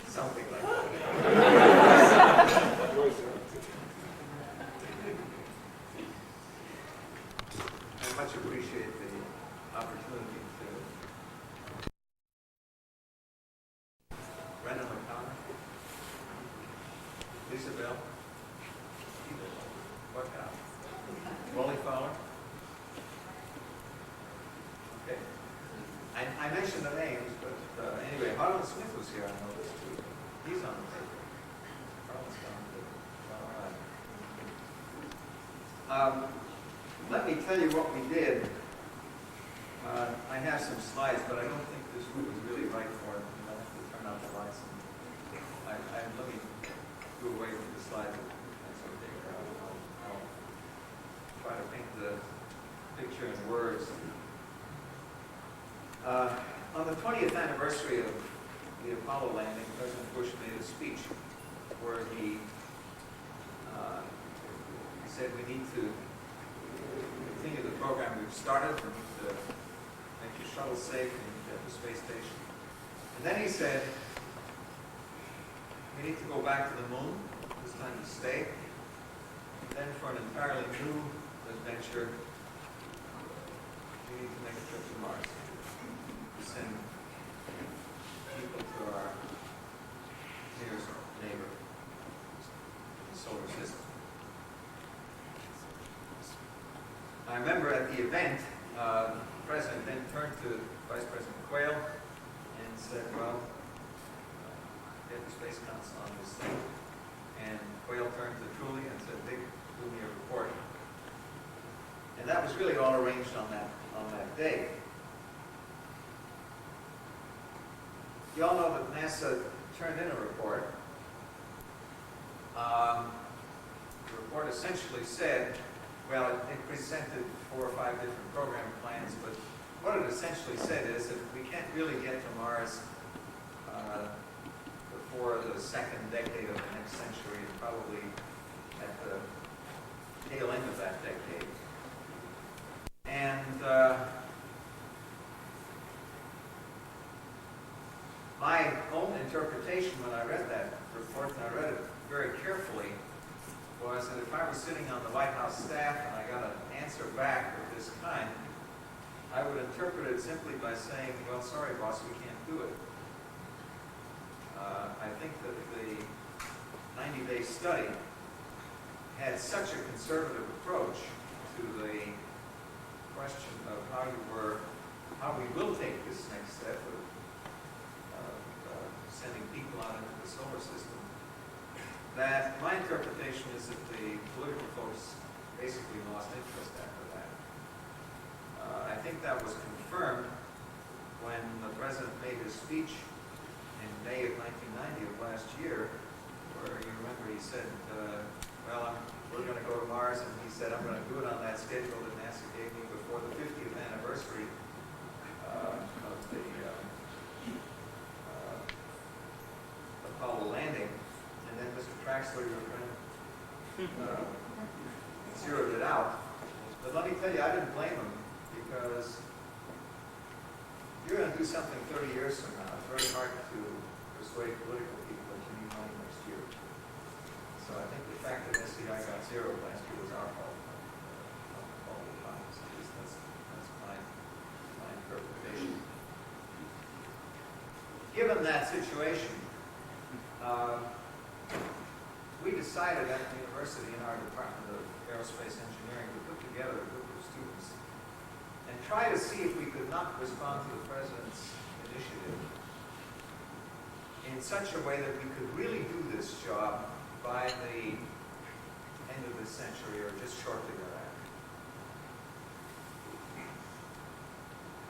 Something like that. I much appreciate the opportunity to Brendan McConnell, Lisa Bell, Wally Fowler. Okay. I mentioned the names, but anyway, Harlan Smith was here, I know this too. He's on the paper. Harlan's gone too. All right. Let me tell you what we did. I have some slides, but I don't think this room is really right for it. I have to turn out the lights. And let me go away from the slides. That's okay. I'll try to paint the picture in words. On the 20th anniversary of the Apollo landing, President Bush made a speech where he said we need to continue the program we've started. We need to make the shuttle safe and get the space station. And then he said we need to go back to the moon, this time to stay. And then for an entirely new adventure, we need to make a trip to Mars. To send people to our nearest neighbor, the solar system. I remember at the event, the President then turned to Vice President Quayle and said, well, get the Space Council on this thing. And Quayle turned to Truly and said, Dick, do me a report. And that was really all arranged on that day. You all know that NASA turned in a report. The report essentially said, well, it presented 4 or 5 different program plans, but what it essentially said is that we can't really get to Mars before the second decade of the next century, and probably at the tail end of that decade. And my own interpretation when I read that report, and I read it very carefully, was that if I was sitting on the White House staff and I got an answer back of this kind, I would interpret it simply by saying, well, sorry, boss, we can't do it. I think that the 90-day study had such a conservative approach to the question of how we will take this next step of sending people out into the solar system, that my interpretation is that the political folks basically lost interest after that. I think that was confirmed when the President made his speech in May of 1990 of last year, where you remember he said, well, we're going to go to Mars, and he said, I'm going to do it on that schedule that NASA gave me before the 50th anniversary of the Apollo landing. And then Mr. Traxler, your friend, zeroed it out. But let me tell you, I didn't blame him, because you're going to do something 30 years from now. It's very hard to persuade political people that you need money next year. So I think the fact that SDI got zero last year was our fault all the time. So that's my interpretation. given that situation, we decided at the university in our Department of Aerospace Engineering to put together a group of students and try to see if we could not respond to the President's initiative in such a way that we could really do this job by the end of this century or just shortly thereafter.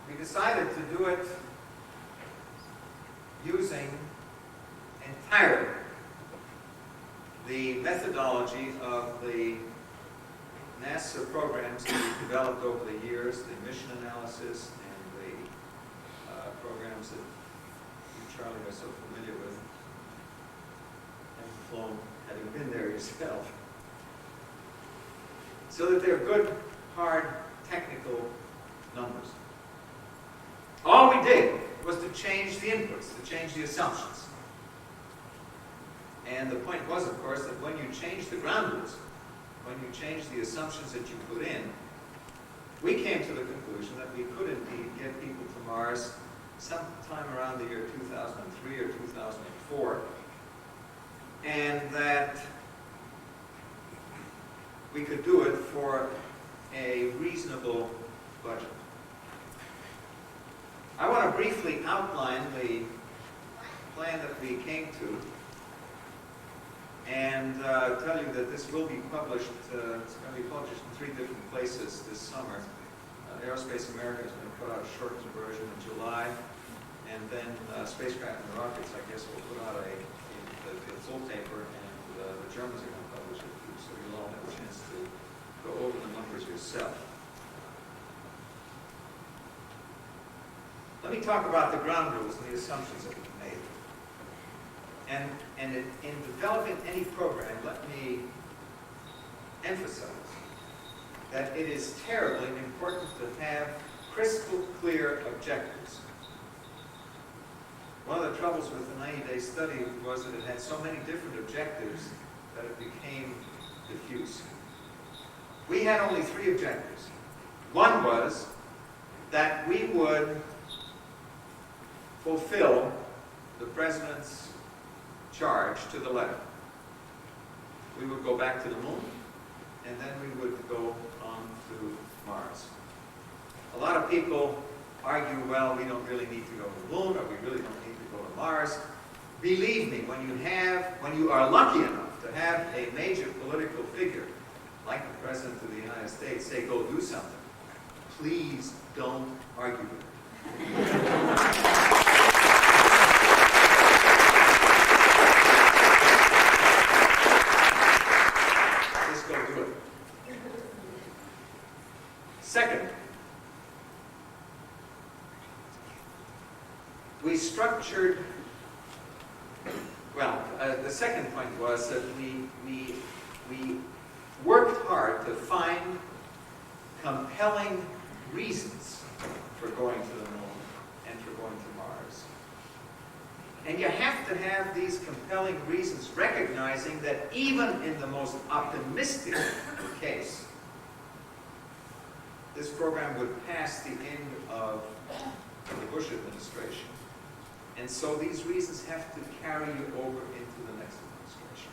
We decided to do it using entirely the methodology of the NASA programs that we developed over the years, the mission analysis and the programs that you, Charlie, are so familiar with, and flown, having been there yourself. So that they're good, hard, technical numbers. All we did was to change the inputs, to change the assumptions. And the point was, of course, that when you change the ground rules, when you change the assumptions that you put in, we came to the conclusion that we could indeed get people to Mars sometime around the year 2003 or 2004, and that we could do it for a reasonable budget. I want to briefly outline the plan that we came to and tell you that this will be published, it's going to be published in 3 different places this summer. Aerospace America is going to put out a shortened version in July, and then Spacecraft and Rockets, I guess, will put out the full paper, and the Germans are going to publish it too, so you'll all have a chance to go over the numbers yourself. Let me talk about the ground rules and the assumptions that we've made. And in developing any program, let me emphasize that it is terribly important to have crystal clear objectives. One of the troubles with the 90-day study was that it had so many different objectives that it became diffuse. We had only 3 objectives. One was that we would fulfill the President's charge to the letter. We would go back to the moon, and then we would go on to Mars. A lot of people argue, well, we don't really need to go to the moon, or we really don't need to go to Mars. Believe me, when you are lucky enough to have a major political figure, like the President of the United States, say, go do something, please don't argue with it. Second, we structured, the second point was that we worked hard to find compelling reasons for going to the moon and for going to Mars. And you have to have these compelling reasons, recognizing that even in the most optimistic case, this program would pass the end of the Bush administration. And so these reasons have to carry you over into the next administration.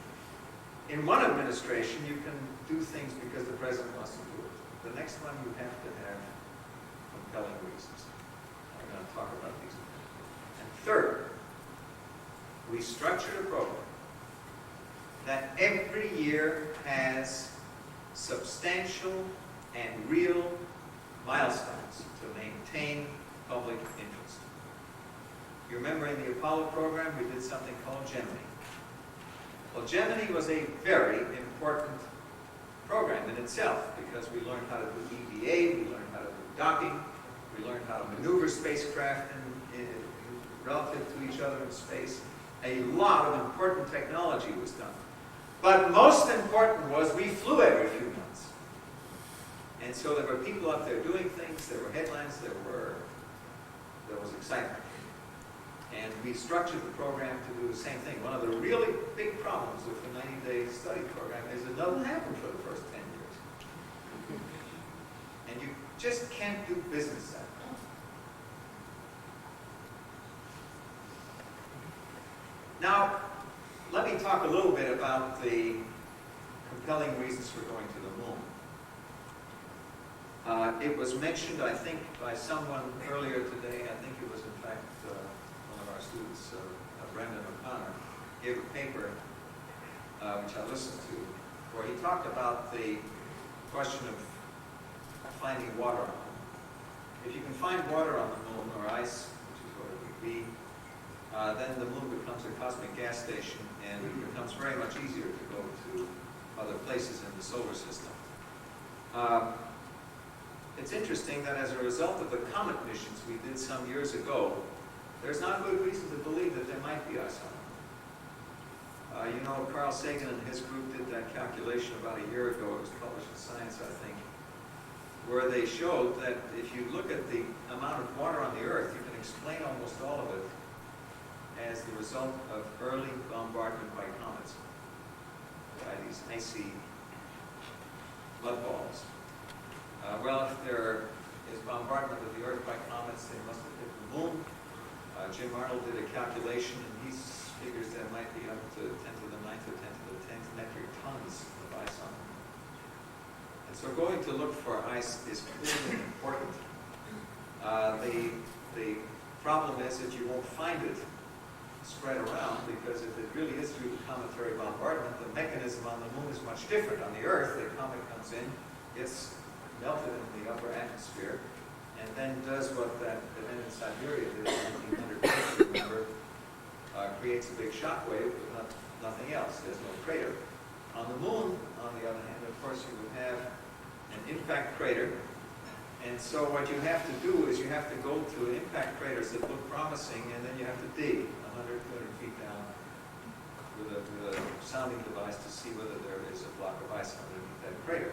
In one administration, you can do things because the President wants to do it. The next one, you have to have compelling reasons. I'm going to talk about these. And third, we structured a program that every year has substantial and real milestones to maintain public interest. You remember in the Apollo program, we did something called Gemini. Well, Gemini was a very important program in itself because we learned how to do EVA, we learned how to do docking, we learned how to maneuver spacecraft relative to each other in space. A lot of important technology was done. But most important was we flew every few months. And so there were people up there doing things, there were headlines, there was excitement. And we structured the program to do the same thing. One of the really big problems with the 90-day study program is it doesn't happen for the first 10 years. And you just can't do business that way. Now, let me talk a little bit about the compelling reasons for going to the moon. It was mentioned, I think, by someone earlier today. I think it was, in fact, one of our students, Brendan O'Connor, gave a paper, which I listened to, where he talked about the question of finding water on the moon. If you can find water on the moon, or ice, which is what it would be, then the moon becomes a cosmic gas station, and it becomes very much easier to go to other places in the solar system. It's interesting that as a result of the comet missions we did some years ago, there's not good reason to believe that there might be ice on the moon. You know, Carl Sagan and his group did that calculation about a year ago. It was published in Science, I think, where they showed that if you look at the amount of water on the Earth, you can explain almost all of it as the result of early bombardment by comets, by these icy mud balls. Well, if there is bombardment of the Earth by comets, they must have hit the moon. Jim Arnold did a calculation, and he figures there might be up to 10 to the 9th or 10 to the 10th metric tons of ice on the moon. And so going to look for ice is clearly important. The problem is that you won't find it spread around, because if it really is due to cometary bombardment, the mechanism on the moon is much different. On the Earth, the comet comes in, gets melted in the upper atmosphere, and then does what that event in Siberia did in 1900, remember, creates a big shock wave, but nothing else. There's no crater. On the moon, on the other hand, of course, you would have an impact crater, and so what you have to do is you have to go to impact craters that look promising, and then you have to dig 100, 200 feet down with a sounding device to see whether there is a block of ice underneath that crater.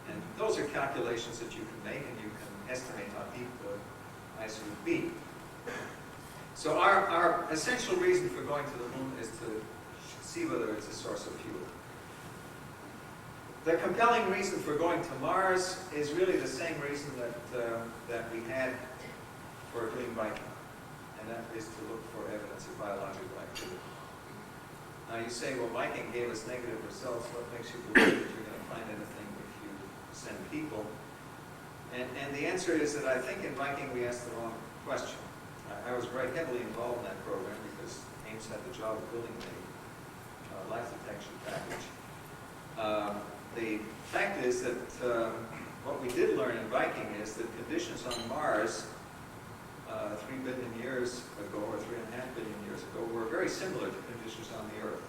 And those are calculations that you can make, and you can estimate how deep the ice would be. So our essential reason for going to the moon is to see whether it's a source of fuel. The compelling reason for going to Mars is really the same reason that we had for doing Viking, and that is to look for evidence of biological activity. Now you say, well, Viking gave us negative results. What makes you believe that you're going to find anything if you send people? And the answer is that I think in Viking we asked the wrong question. I was very heavily involved in that program because Ames had the job of building the life detection package. The fact is that what we did learn in Viking is that conditions on Mars 3 billion years ago, or 3.5 billion years ago, were very similar to conditions on the Earth.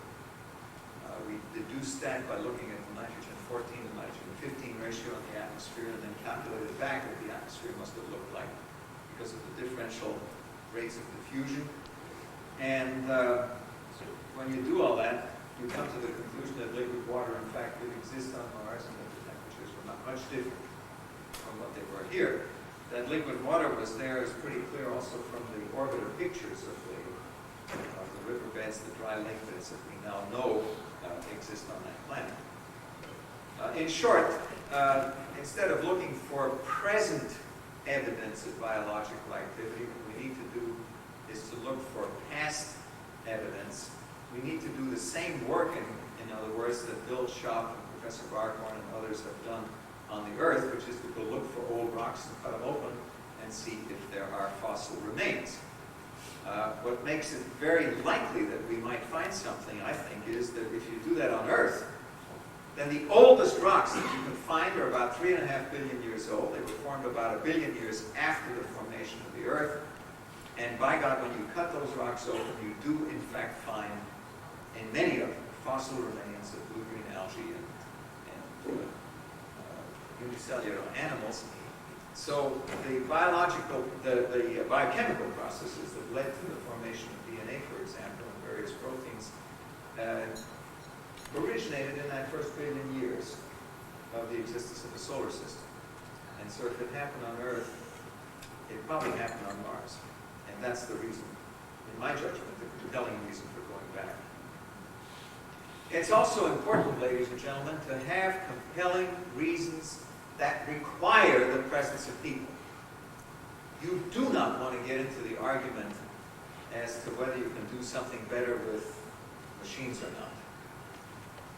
We deduced that by looking at the nitrogen-14 to nitrogen-15 ratio in the atmosphere, and then calculated back what the atmosphere must have looked like because of the differential rates of diffusion. And when you do all that, you come to the conclusion that liquid water, in fact, did exist on Mars, and that the temperatures were not much different from what they were here. That liquid water was there is pretty clear also from the orbiter pictures of the riverbeds, the dry lake beds that we now know exist on that planet. In short, instead of looking for present evidence of biological activity, what we need to do is to look for past evidence. We need to do the same work, in other words, that Bill Schopp and Professor Barkhorn and others have done on the Earth, which is to go look for old rocks and cut them open and see if there are fossil remains. What makes it very likely that we might find something, I think, is that if you do that on Earth, then the oldest rocks that you can find are about 3.5 billion years old. They were formed about 1 billion years after the formation of the Earth. And by God, when you cut those rocks open, you do in fact find, in many of them, fossil remains of blue-green algae and unicellular animals. So the biochemical processes that led to the formation of DNA, for example, and various proteins, originated in that first 1 billion years of the existence of the solar system. And so if it happened on Earth, it probably happened on Mars. And that's the reason, in my judgment, the compelling reason for going back. It's also important, ladies and gentlemen, to have compelling reasons that require the presence of people. You do not want to get into the argument as to whether you can do something better with machines or not.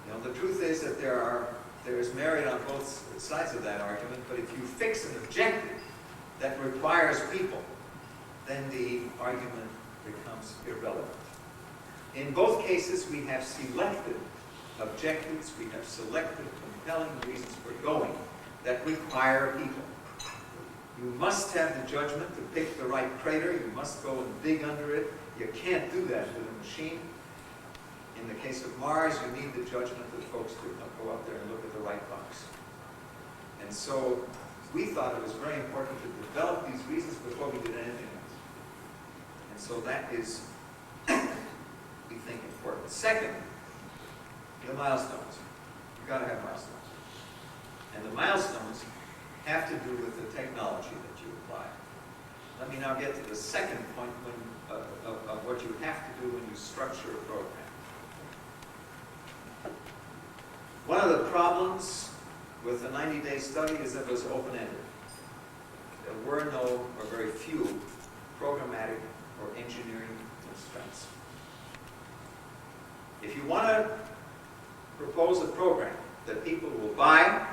You know, the truth is that there is merit on both sides of that argument, but if you fix an objective that requires people, then the argument becomes irrelevant. In both cases, we have selected objectives, we have selected compelling reasons for going that require people. You must have the judgment to pick the right crater, you must go and dig under it. You can't do that with a machine. In the case of Mars, you need the judgment of folks to go up there and look at the right box. And so we thought it was very important to develop these reasons before we did anything else. And so that is, we think, important. Second, the milestones. You've got to have milestones. And the milestones have to do with the technology that you apply. Let me now get to the second point of what you have to do when you structure a program. One of the problems with the 90-day study is that it was open-ended. There were no, or very few, programmatic or engineering constraints. If you want to propose a program that people will buy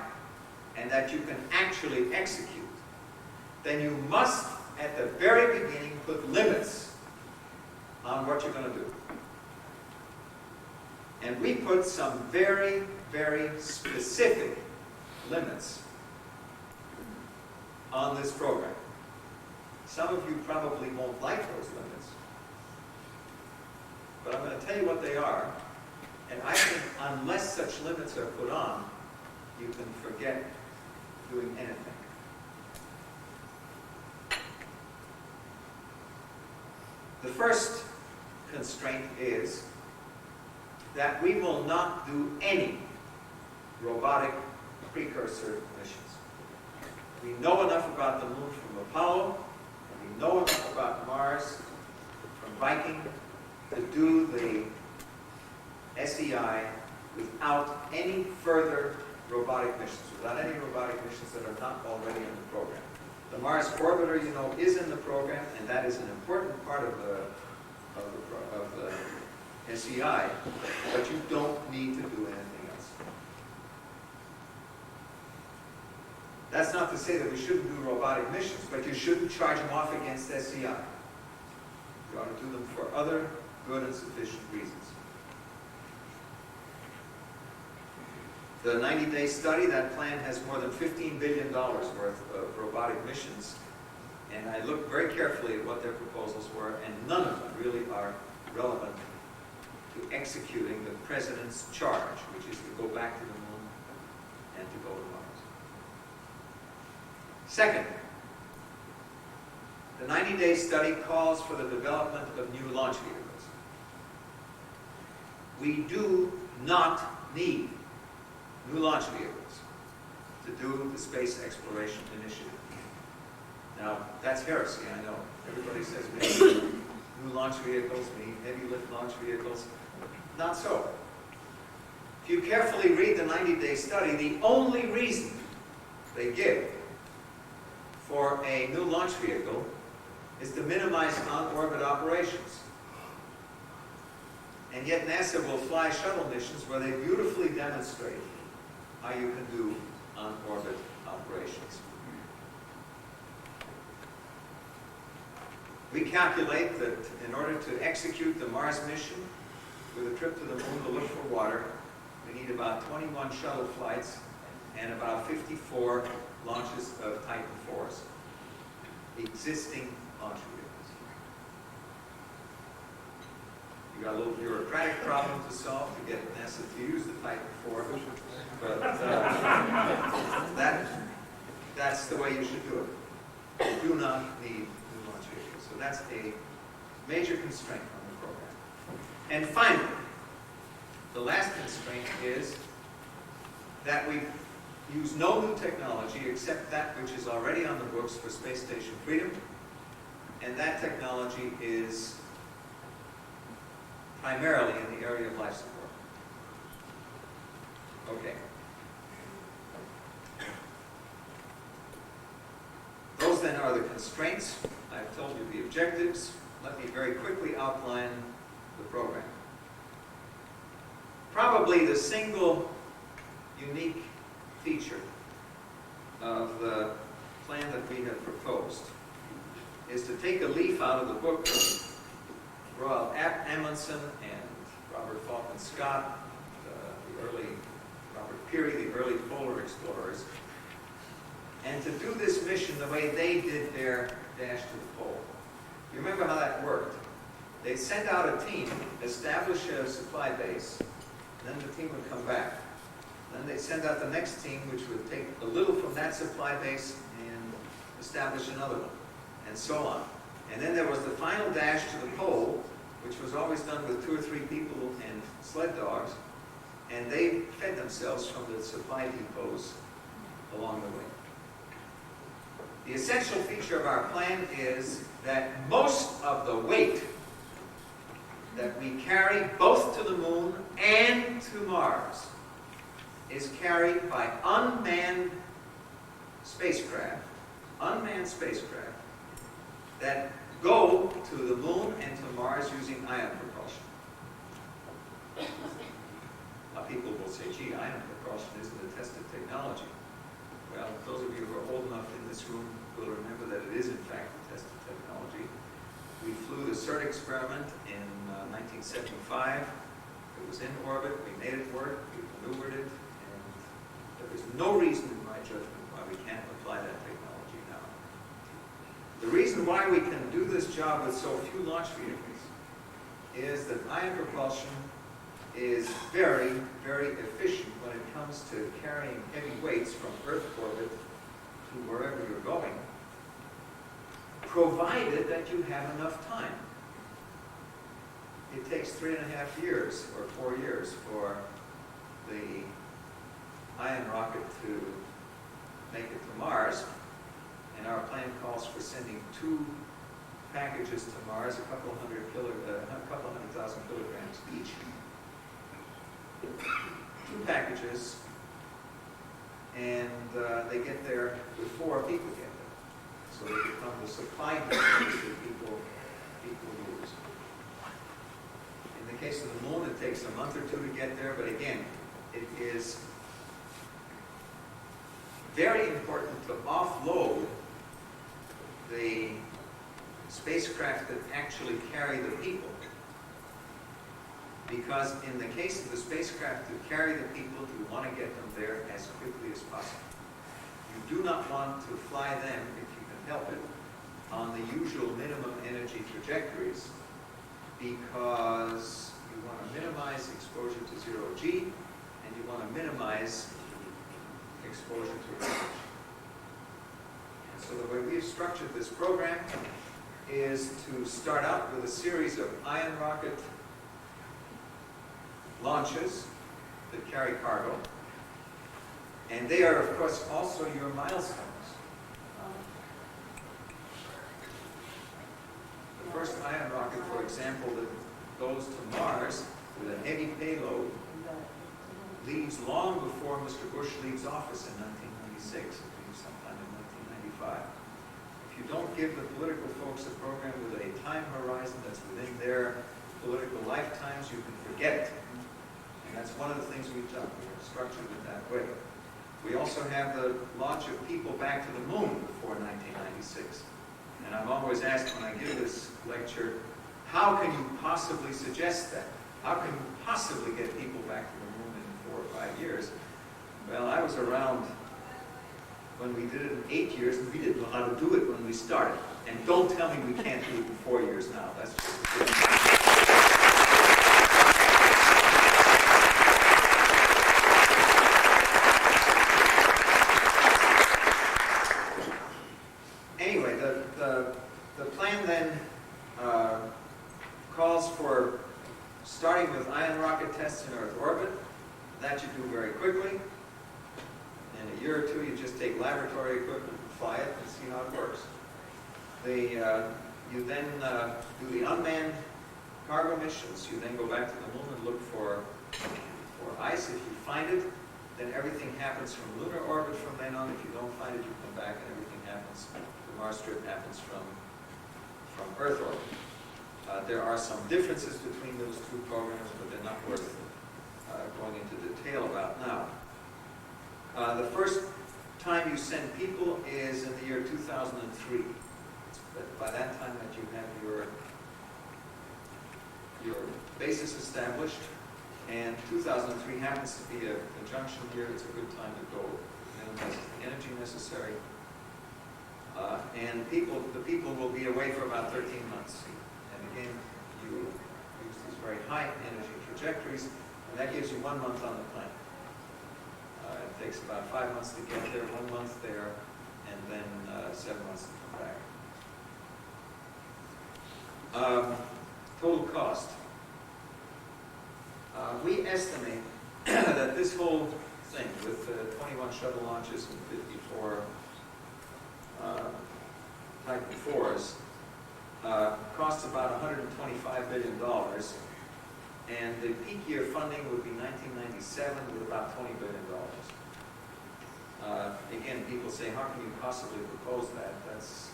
and that you can actually execute, then you must, at the very beginning, put limits on what you're going to do. And we put some very, very specific limits on this program. Some of you probably won't like those limits, but I'm going to tell you what they are. And I think unless such limits are put on, you can forget doing anything. The first constraint is that we will not do any robotic precursor missions. We know enough about the moon from Apollo, and we know enough about Mars from Viking to do the SEI without any further robotic missions, without any robotic missions that are not already in the program. The Mars orbiter, you know, is in the program, and that is an important part of the SEI, but you don't need to do anything else. That's not to say that we shouldn't do robotic missions, but you shouldn't charge them off against SEI. You ought to do them for other good and sufficient reasons. The 90-day study, that plan has more than $15 billion worth of robotic missions, and I looked very carefully at what their proposals were, and none of them really are relevant to executing the President's charge, which is to go back to the moon and to go to Mars. Second, the 90-day study calls for the development of new launch vehicles. We do not need new launch vehicles to do the space exploration initiative. Now, that's heresy, I know. Everybody says we need new launch vehicles, we need heavy lift launch vehicles. Not so. If you carefully read the 90-day study, the only reason they give for a new launch vehicle is to minimize on-orbit operations. And yet NASA will fly shuttle missions where they beautifully demonstrate how you can do on-orbit operations. We calculate that in order to execute the Mars mission with a trip to the moon to look for water, we need about 21 shuttle flights and about 54 launches of Titan IVs, existing launch vehicles. You got a little bureaucratic problem to solve to get NASA to use the Titan IV, but that's the way you should do it. You do not need new launch vehicles. So that's a major constraint on the program. And finally, the last constraint is that we use no new technology except that which is already on the books for Space Station Freedom, and that technology is primarily in the area of life support. Okay. Those then are the constraints. I've told you the objectives. let me very quickly outline the program. Probably the single unique feature of the plan that we have proposed is to take a leaf out of the book of Royal Amundsen and Robert Falcon Scott, the early Robert Peary, the early polar explorers, and to do this mission the way they did their dash to the pole. You remember how that worked? They sent out a team, establish a supply base, then the team would come back. Then they'd send out the next team, which would take a little from that supply base and establish another one, and so on. And then there was the final dash to the pole, which was always done with 2 or 3 people and sled dogs, and they fed themselves from the supply depots along the way. The essential feature of our plan is that most of the weight that we carry both to the moon and to Mars is carried by unmanned spacecraft that go to the moon and to Mars using ion propulsion. Now people will say, gee, ion propulsion isn't a tested technology. Well, those of you who are old enough in this room will remember that it is in fact a tested technology. We flew the CERT experiment in 1975. It was in orbit, we made it work, we maneuvered it, and there is no reason in my judgment why we can't apply that technology now. The reason why we can do this job with so few launch vehicles is that ion propulsion is very, very efficient when it comes to carrying heavy weights from Earth orbit to wherever you're going, provided that you have enough time. It takes 3.5 years or 4 years for the ion rocket to make it to Mars, and our plan calls for sending 2 packages to Mars, a couple hundred thousand kilograms each. 2 packages, and they get there before people get there. So they become the supply packages that people use. In the case of the moon, it takes a month or 2 to get there, but again, it is very important to offload the spacecraft that actually carry the people. Because in the case of the spacecraft that carry the people, you want to get them there as quickly as possible. You do not want to fly them, if you can help it, on the usual minimum energy trajectories, because you want to minimize exposure to 0G, and you want to minimize exposure to radiation. And so the way we've structured this program is to start out with a series of ion rocket launches that carry cargo, and they are, of course, also your milestones. The first ion rocket, for example, that goes to Mars with a heavy payload leaves long before Mr. Bush leaves office in 1996, it leaves sometime in 1995. If you don't give the political folks a program with a time horizon that's within their political lifetimes, you can forget it. And that's one of the things we've done. We have structured it that way. We also have the launch of people back to the moon before 1996. And I'm always asked when I give this lecture, how can you possibly suggest that? How can you possibly get people back to the moon in 4 or 5 years? Well, I was around when we did it in 8 years, and we didn't know how to do it when we started. And don't tell me we can't do it in 4 years now. That's just anyway, the plan then calls for starting with ion rocket tests in Earth orbit. That you do very quickly. In a year or 2, you just take laboratory equipment and fly it and see how it works. You then do the unmanned cargo missions. You then go back to the moon and look for ice. If you find it, then everything happens from lunar orbit from then on. If you don't find it, you come back and everything happens. The Mars trip happens from Earth orbit. There are some differences between those two programs, but they're not worth going into detail about now. The first time you send people is in the year 2003. But by that time that you have your basis established, and 2003 happens to be a junction year, it's a good time to go. Minimize the energy necessary. And the people will be away for about 13 months. And again, you use these very high energy trajectories, and that gives you 1 month on the planet. It takes about 5 months to get there, 1 month there, and then 7 months to come back. Total cost. We estimate that this whole thing with 21 shuttle launches and 54 Titan IVs costs about $125 billion, and the peak year funding would be 1997 with about $20 billion. Again, people say, how can you possibly propose that? That's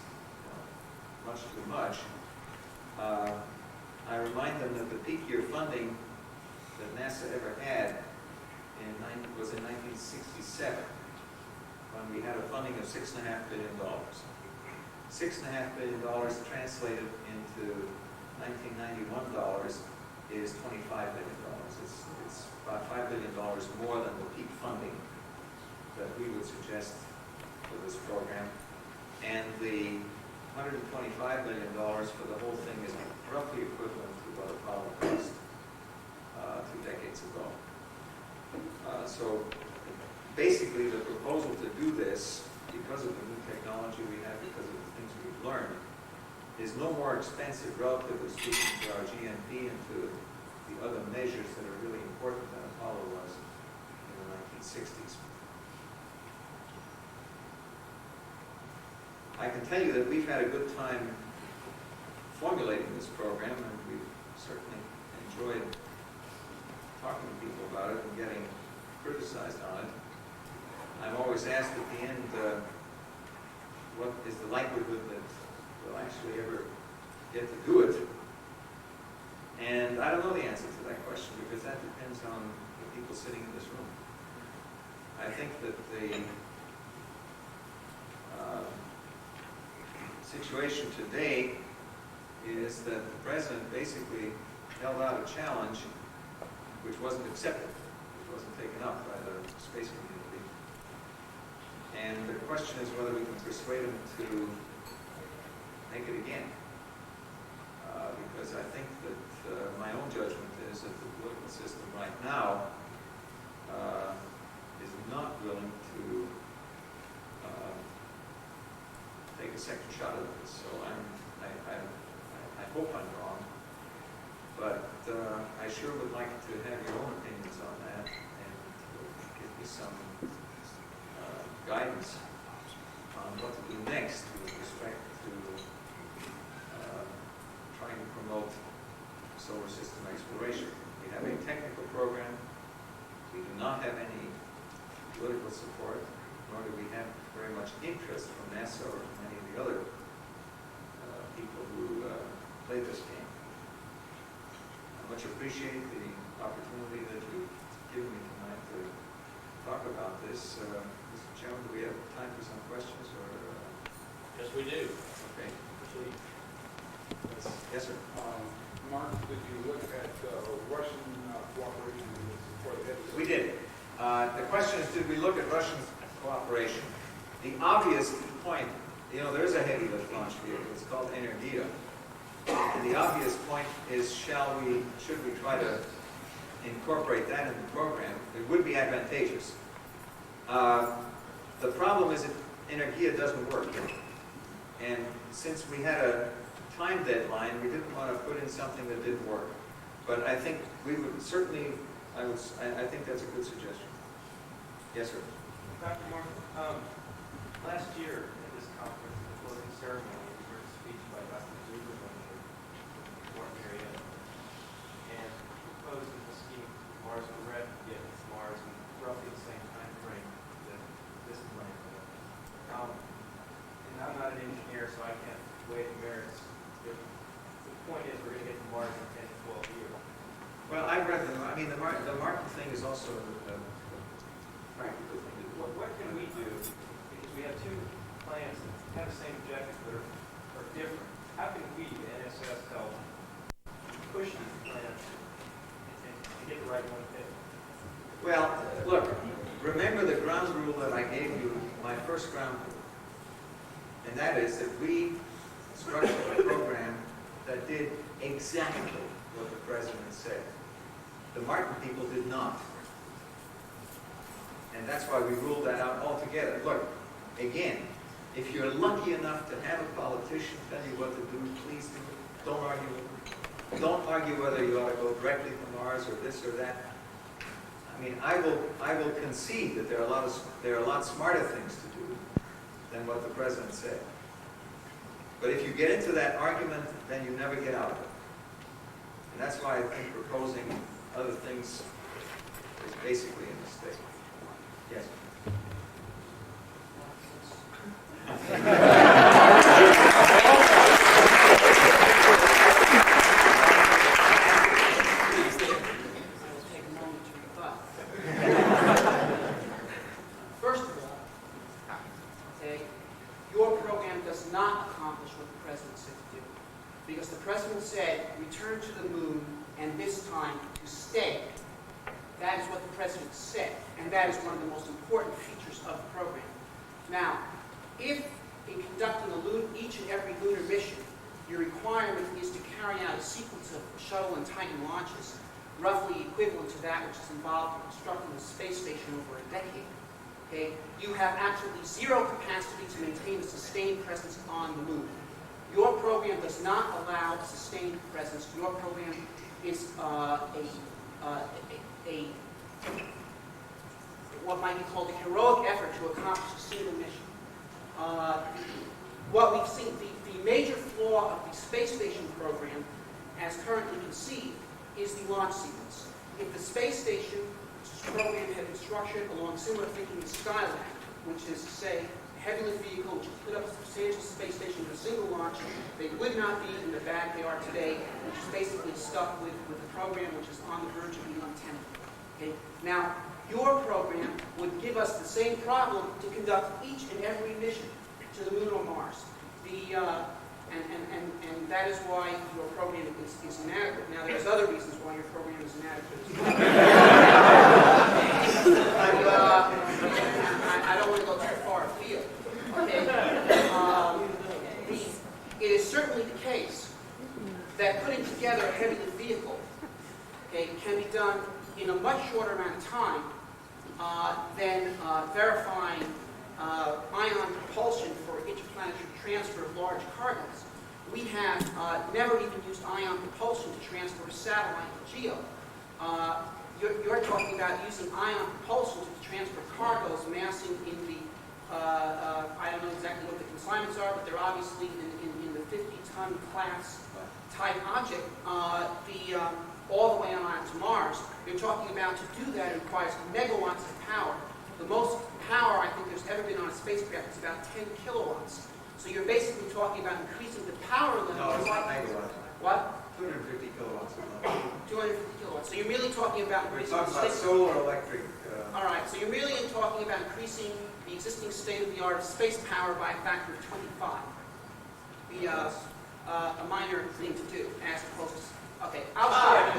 much too much. I remind them that the peak year funding that NASA ever had was in 1967, when we had a funding of $6.5 billion. $6.5 billion translated into 1991 dollars is $25 billion. It's about $5 billion more than the peak funding that we would suggest for this program. And the $125 billion for the whole thing is roughly equivalent to what Apollo cost 2 decades ago. So basically the proposal to do this, because of the new technology we have, because of the things we've learned, is no more expensive, relatively speaking, to our GNP and to the other measures that are really important than Apollo was in the 1960s. I can tell you that we've had a good time formulating this program, and we've certainly enjoyed talking to people about it and getting criticized on it. I'm always asked at the end, what is the likelihood that we'll actually ever get to do it? And I don't know the answer to that question, because that depends on the people sitting in this room. I think that the situation today is that the president basically held out a challenge which wasn't accepted, which wasn't taken up by the space community. And the question is whether we can persuade him to make it again. Because I think that my own judgment is that the political system right now is not willing to take a second shot at this. So I hope I'm wrong, but I sure would like to have your own opinions on that and give me some guidance on what to do next with respect to trying to promote solar system exploration. We have a technical program. We do not have any political support, nor do we have very much interest from NASA or from any of the other people who play this game. I much appreciate the opportunity that you've given me tonight to talk about this. Mr. Chairman, do we have time for some questions? Or Yes, we do. okay. Proceed. Yes, sir. Mark, did you look at Russian cooperation for the heavy? We did. The question is, did we look at Russian cooperation? The obvious point, there's a heavy lift launch vehicle. It's called Energia. And the obvious point is, should we try to incorporate that in the program? It would be advantageous. The problem is that Energia doesn't work. And since we had a time deadline, we didn't want to put in something that didn't work. But I think we would certainly, I think that's a good suggestion. Yes, sir. Dr. Martin, last year at this conference, the closing ceremony, we heard a speech by Dr. Zuberman in Fort Marietta, and he proposed a scheme for Mars and Red to get to Mars in roughly the same time frame that this plan did. And I'm not an engineer, so I can't weigh the merits. But the point is, we're going to mean, the Martin thing is also a practical thing to do. What can we do? Because we have two plans that have the same objectives but are different. How can we, the NSS, help push these plans and get the right one fit? Well, look, remember the ground rule that I gave you, my first ground rule. And that is that we structured a program that did exactly what the president said. The Martin people did not. And that's why we ruled that out altogether. Look, again, if you're lucky enough to have a politician tell you what to do, please do it. Don't argue with them. Don't argue whether you ought to go directly to Mars or this or that. I mean, I will concede that there are a lot smarter things to do than what the president said. But if you get into that argument, then you never get out of it. And that's why I think proposing other things is basically a mistake. Yes? First of all, okay, your program does not accomplish what the president said to do. Because the president said, return to the moon, and this time to stay. That is what the president said, and that is one of the most important features of the program. Now, if in conducting each and every lunar mission, your requirement is to carry out a sequence of shuttle and Titan launches, roughly equivalent to that which is involved in constructing a space station over a decade, okay, you have absolutely zero capacity to maintain a sustained presence on the moon. Your program does not allow a sustained presence. Your program is what might be called a heroic effort to accomplish a single mission. What we've seen, the major flaw of the space station program, as currently conceived, is the launch sequence. If the space station program had been structured along similar thinking to Skylab, which is to say, a heavy-lift vehicle which put up a substantial space station with a single launch, they would not be in the bag they are today, which is basically stuck with the program which is on the verge of being untenable. Okay? Now, your program would give us the same problem to conduct each and every mission to the moon or Mars. And that is why your program is inadequate. Now, there's other reasons why your program is inadequate as well. I don't want to go too far afield. Okay? It is certainly the case that putting together a heavy-lift vehicle, okay, can be done in a much shorter amount of time than verifying ion propulsion for interplanetary transfer of large cargoes. We have never even used ion propulsion to transfer a satellite to GEO. You're talking about using ion propulsion to transfer cargoes massing in the, I don't know exactly what the consignments are, but they're obviously in the 50-ton class type object, all the way on to Mars. You're talking about, to do that, it requires megawatts of power. The most power I think there's ever been on a spacecraft is about 10 kilowatts. So you're basically talking about increasing the power limit. No, it's not megawatts. What? 250 kilowatts. 250 kilowatts. So you're really talking about We're increasing talking the about solar electric. All right. So you're really talking about increasing the existing state-of-the-art of space power by a factor of 25. Be a minor thing to do, as opposed to. Okay, I'll start.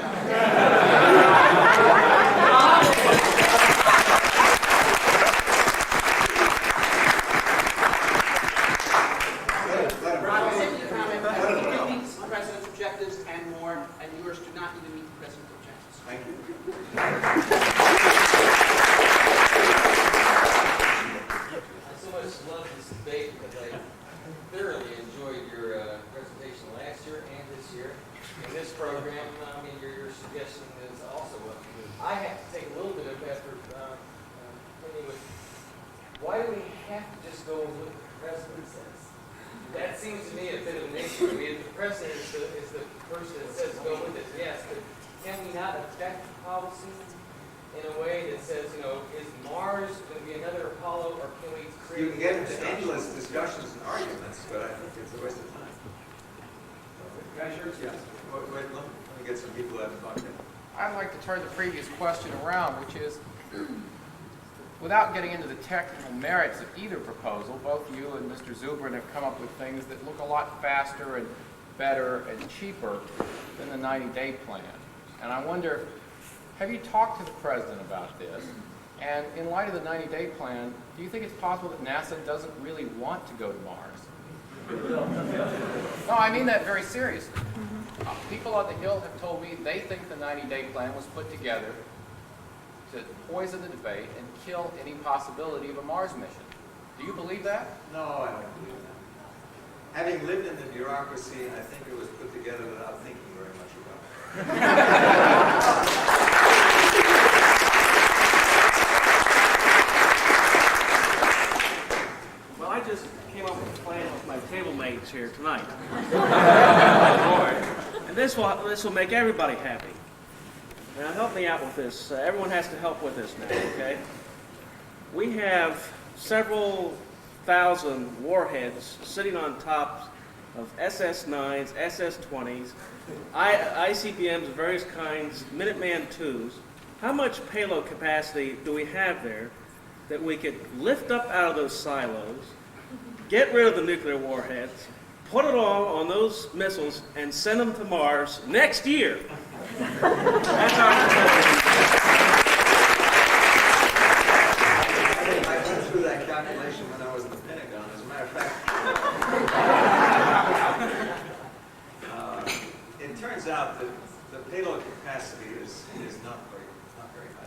President's objectives and more, and yours do not even meet the president's objectives. Thank you. I so much love this debate because I thoroughly enjoyed your presentation last year and this year. In this program, I mean, your suggestion is also up to me. I have to take a little bit of effort thinking with why do we have to just go with what the president says? That seems to me a bit of an issue. I mean, if the president is the person that says go with it, yes, but can we not affect policy in a way that says, you know, is Mars going to be another Apollo, or can we create... You can get into endless discussions and arguments, but I think it's a waste of time. Guys, yours, yes. Wait, let me get some people that have talked to. I'd like to turn the previous question around, which is, without getting into the technical merits of either proposal, both you and Mr. Zubrin have come up with things that look a lot faster and better and cheaper than the 90-day plan. And I wonder, have you talked to the President about this? And in light of the 90-day plan, do you think it's possible that NASA doesn't really want to go to Mars? No, I mean that very seriously. People on the Hill have told me they think the 90-day plan was put together to poison the debate and kill any possibility of a Mars mission. Do you believe that? No, I don't believe that. Having lived in the bureaucracy, I think it was put together without thinking very much about it. Well, I just came up with a plan with my table mates here tonight. And this will make everybody happy. Now, help me out with this. Everyone has to help with this now, okay? We have several thousand warheads sitting on top of SS-9s, SS-20s, ICBMs of various kinds, Minuteman IIs. How much payload capacity do we have there that we could lift up out of those silos, get rid of the nuclear warheads, put it all on those missiles, and send them to Mars next year? That's our I went through that calculation when I was in the Pentagon. As a matter of fact, it turns out that the payload capacity is not very high.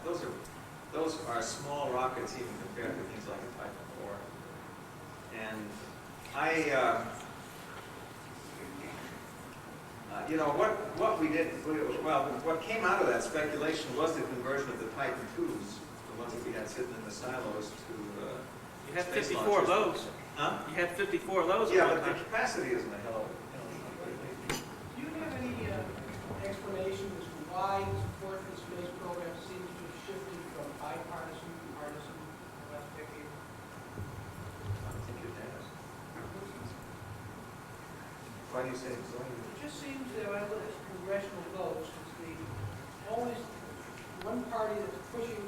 Those are small rockets even compared to things like a Titan IV. And you know, what we did, well, what came out of that speculation was the conversion of the Titan IIs, the ones that we had sitting in the silos, to You had 54 of those. Huh? You had 54 of those. Yeah, but the capacity isn't a hell of Do you have any explanation as to why support for the space program seems to have shifted from bipartisan to partisan in the last decade? I don't think it has. Why do you say so? It just seems that when I look at congressional votes, it's always one party that's pushing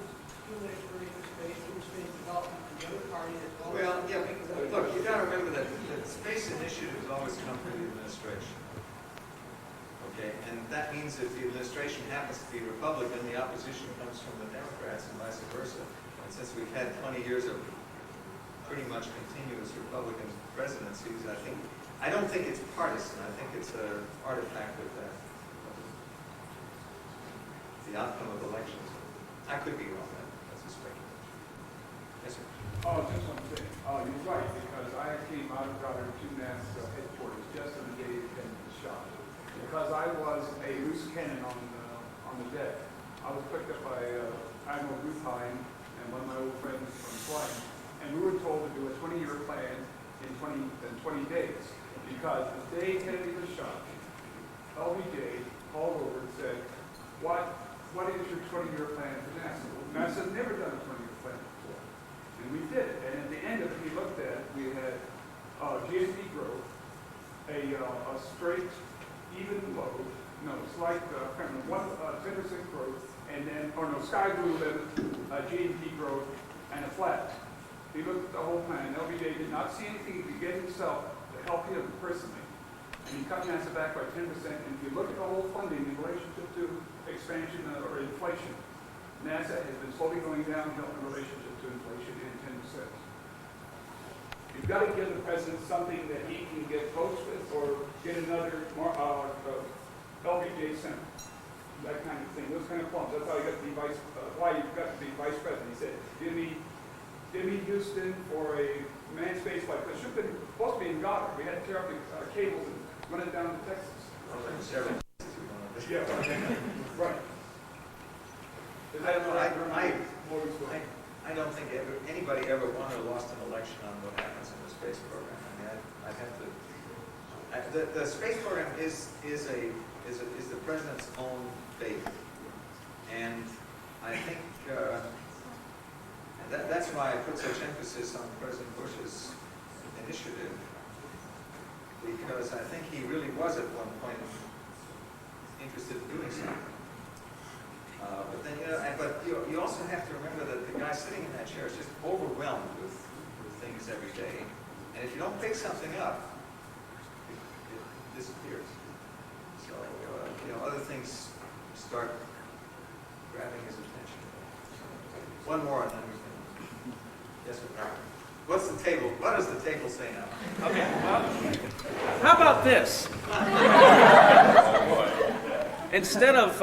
human exploration of space, human space development, and the other party that's always... Well, yeah, look, you got to remember that the space initiatives always come from the administration. Okay, and that means if the administration happens to be Republican, the opposition comes from the Democrats and vice versa. And since we've had 20 years of pretty much continuous Republican presidencies, I don't think it's partisan. I think it's an artifact of that, the outcome of elections. I could be wrong. That's a speculation. Yes, sir. Oh, just one thing. You're right, because I came out of Goddard to NASA headquarters just on the day of the shot. Because I was a loose cannon on the deck. I was picked up by Admiral Heinlein and one of my old friends from flying, and we were told to do a 20-year plan in 20 days. Because the day Kennedy was shot, LBJ called over and said, what is your 20-year plan for NASA? Well, NASA's never done a 20-year plan before. And we did it. And at the end of it, we looked at it, we had GDP growth, a straight, even load, slight, 10% growth, and then, sky blue limit, GDP growth, and a flat. He looked at the whole plan. LBJ did not see anything to get himself to help him personally. And he cut NASA back by 10%. And if you look at the whole funding in relationship to expansion or inflation, NASA has been slowly going downhill in relationship to inflation and 10%. You've got to give the president something that he can get votes with or get another LBJ Center. That kind of thing. Those kind of plums. That's how you got to be why you've got to be vice president. He said, give me Houston for a manned space flight. It should have been supposed to be in Goddard. We had to tear up the cables and run it down to Texas. Yeah, right. I don't think anybody ever won or lost an election on what happens in the space program. I mean, I'd have to. The space program is the president's own baby, and I think that's why I put such emphasis on President Bush's initiative, because I think he really was at one point interested in doing something. But then, you also have to remember that the guy sitting in that chair is just overwhelmed with things every day. And if you don't pick something up, it disappears. So, other things start grabbing his attention. One more and then we can, yes, what's the table, what does the table say now? Okay, well, how about this? Instead of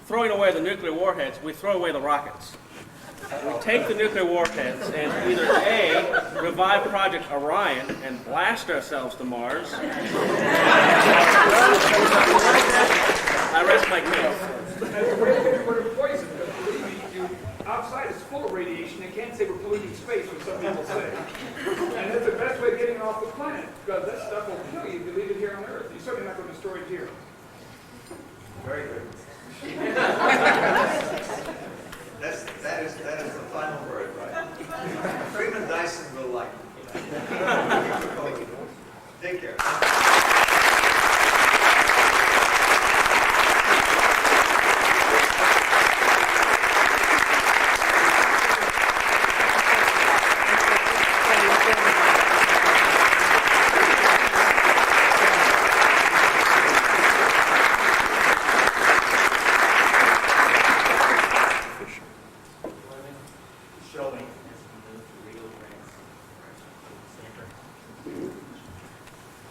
throwing away the nuclear warheads, we throw away the rockets. We take the nuclear warheads and either A, revive Project Orion and blast ourselves to Mars. I rest my case. We're poison, because believe me, outside is full of radiation. They can't say we're polluting space, what some people say. And that's the best way of getting off the planet, because that stuff will kill you if you leave it here on Earth. You're certainly not going to destroy it here. Very good. That is the final word, right? Freeman Dyson will like it. Take care.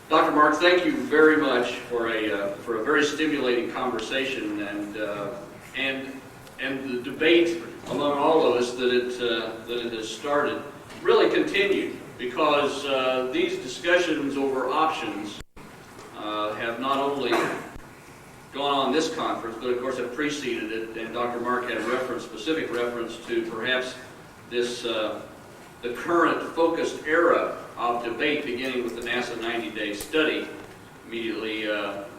Dr. Mark, thank you very much for a very stimulating conversation and the debate among all of us that it has started really continued, because these discussions over options have not only gone on this conference, but of course have preceded it, and Dr. Mark had a specific reference to perhaps this the current focused era of debate beginning with the NASA 90-day study, immediately,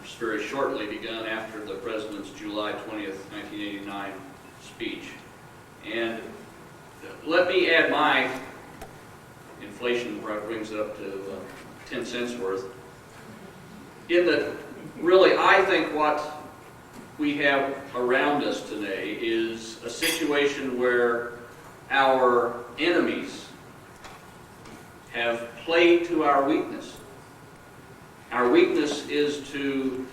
just very shortly begun after the President's July 20th, 1989 speech. And let me add my inflation brings it up to 10 cents worth. In that, really, I think what we have around us today is a situation where our enemies have played to our weakness. Our weakness is to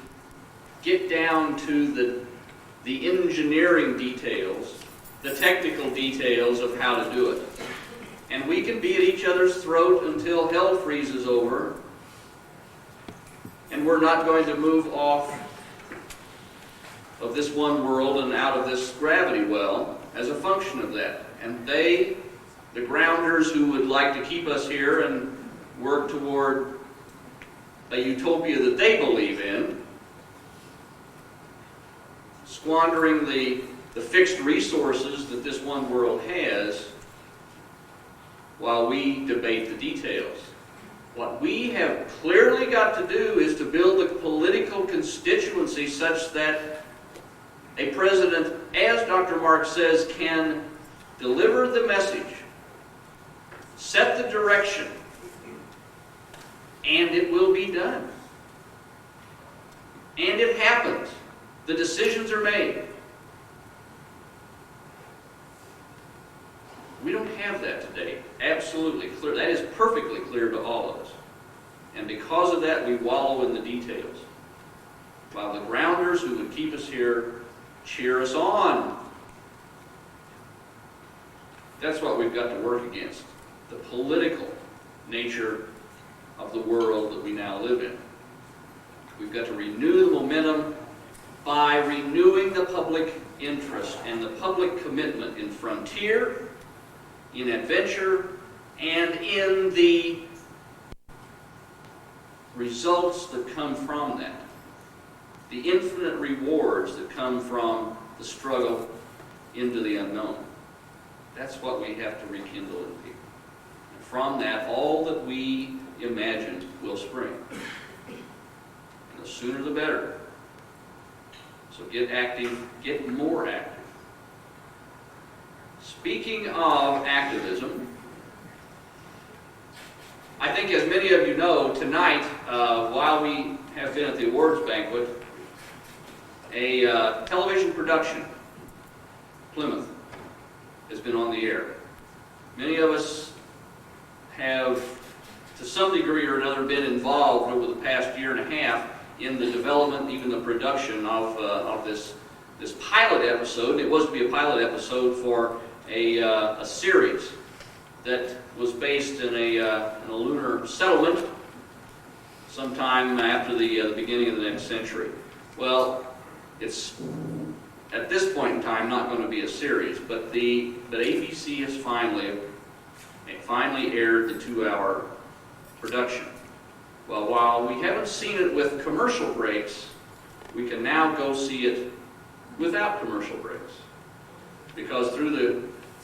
get down to the engineering details, the technical details of how to do it. And we can be at each other's throat until hell freezes over, and we're not going to move off of this one world and out of this gravity well as a function of that. And the grounders who would like to keep us here and work toward a utopia that they believe in, squandering the fixed resources that this one world has while we debate the details. What we have clearly got to do is to build a political constituency such that a president, as Dr. Mark says, can deliver the message, set the direction, and it will be done. And it happens. The decisions are made. We don't have that today. Absolutely clear. That is perfectly clear to all of us. And because of that, we wallow in the details. While the grounders who would keep us here cheer us on. That's what we've got to work against. The political nature of the world that we now live in. We've got to renew the momentum by renewing the public interest and the public commitment in frontier, in adventure, and in the results that come from that. The infinite rewards that come from the struggle into the unknown. That's what we have to rekindle in people. And from that, all that we imagine will spring. And the sooner the better. So get active, get more active. Speaking of activism, I think as many of you know, tonight, while we have been at the awards banquet, a television production Plymouth has been on the air. Many of us have, to some degree or another, been involved over the past year and a half in the development, even the production of this pilot episode. It was to be a pilot episode for a series that was based in a lunar settlement sometime after the beginning of the next century. Well, it's at this point in time not going to be a series, but ABC has finally aired the 2-hour production. Well, while we haven't seen it with commercial breaks, we can now go see it without commercial breaks, because through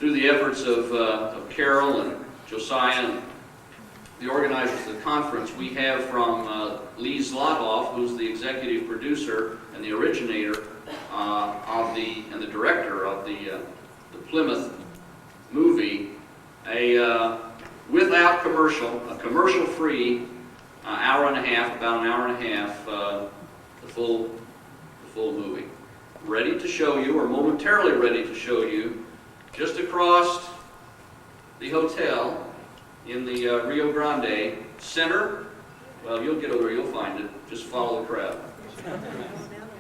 the efforts of Carol and Josiah and the organizers of the conference, we have from Lee Zlothoff, who's the executive producer and the originator and the director of the Plymouth movie, without commercial, a commercial-free hour and a half, about an hour and a half, the full movie, ready to show you, or momentarily ready to show you, just across the hotel in the Rio Grande Center. Well, you'll get over, you'll find it. Just follow the crowd.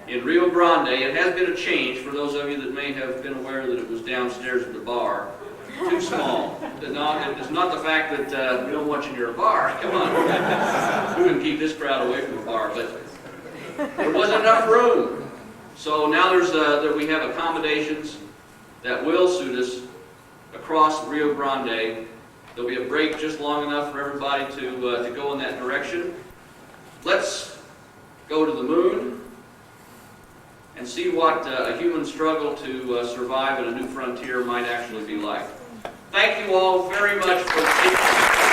In Rio Grande, it has been a change for those of you that may have been aware that it was downstairs at the bar. Too small. It's not the fact that we don't want you near a bar. Come on. We can keep this crowd away from the bar, but there wasn't enough room. So now we have accommodations that will suit us across Rio Grande. There'll be a break just long enough for everybody to go in that direction. Let's go to the moon and see what a human struggle to survive in a new frontier might actually be like. Thank you all very much for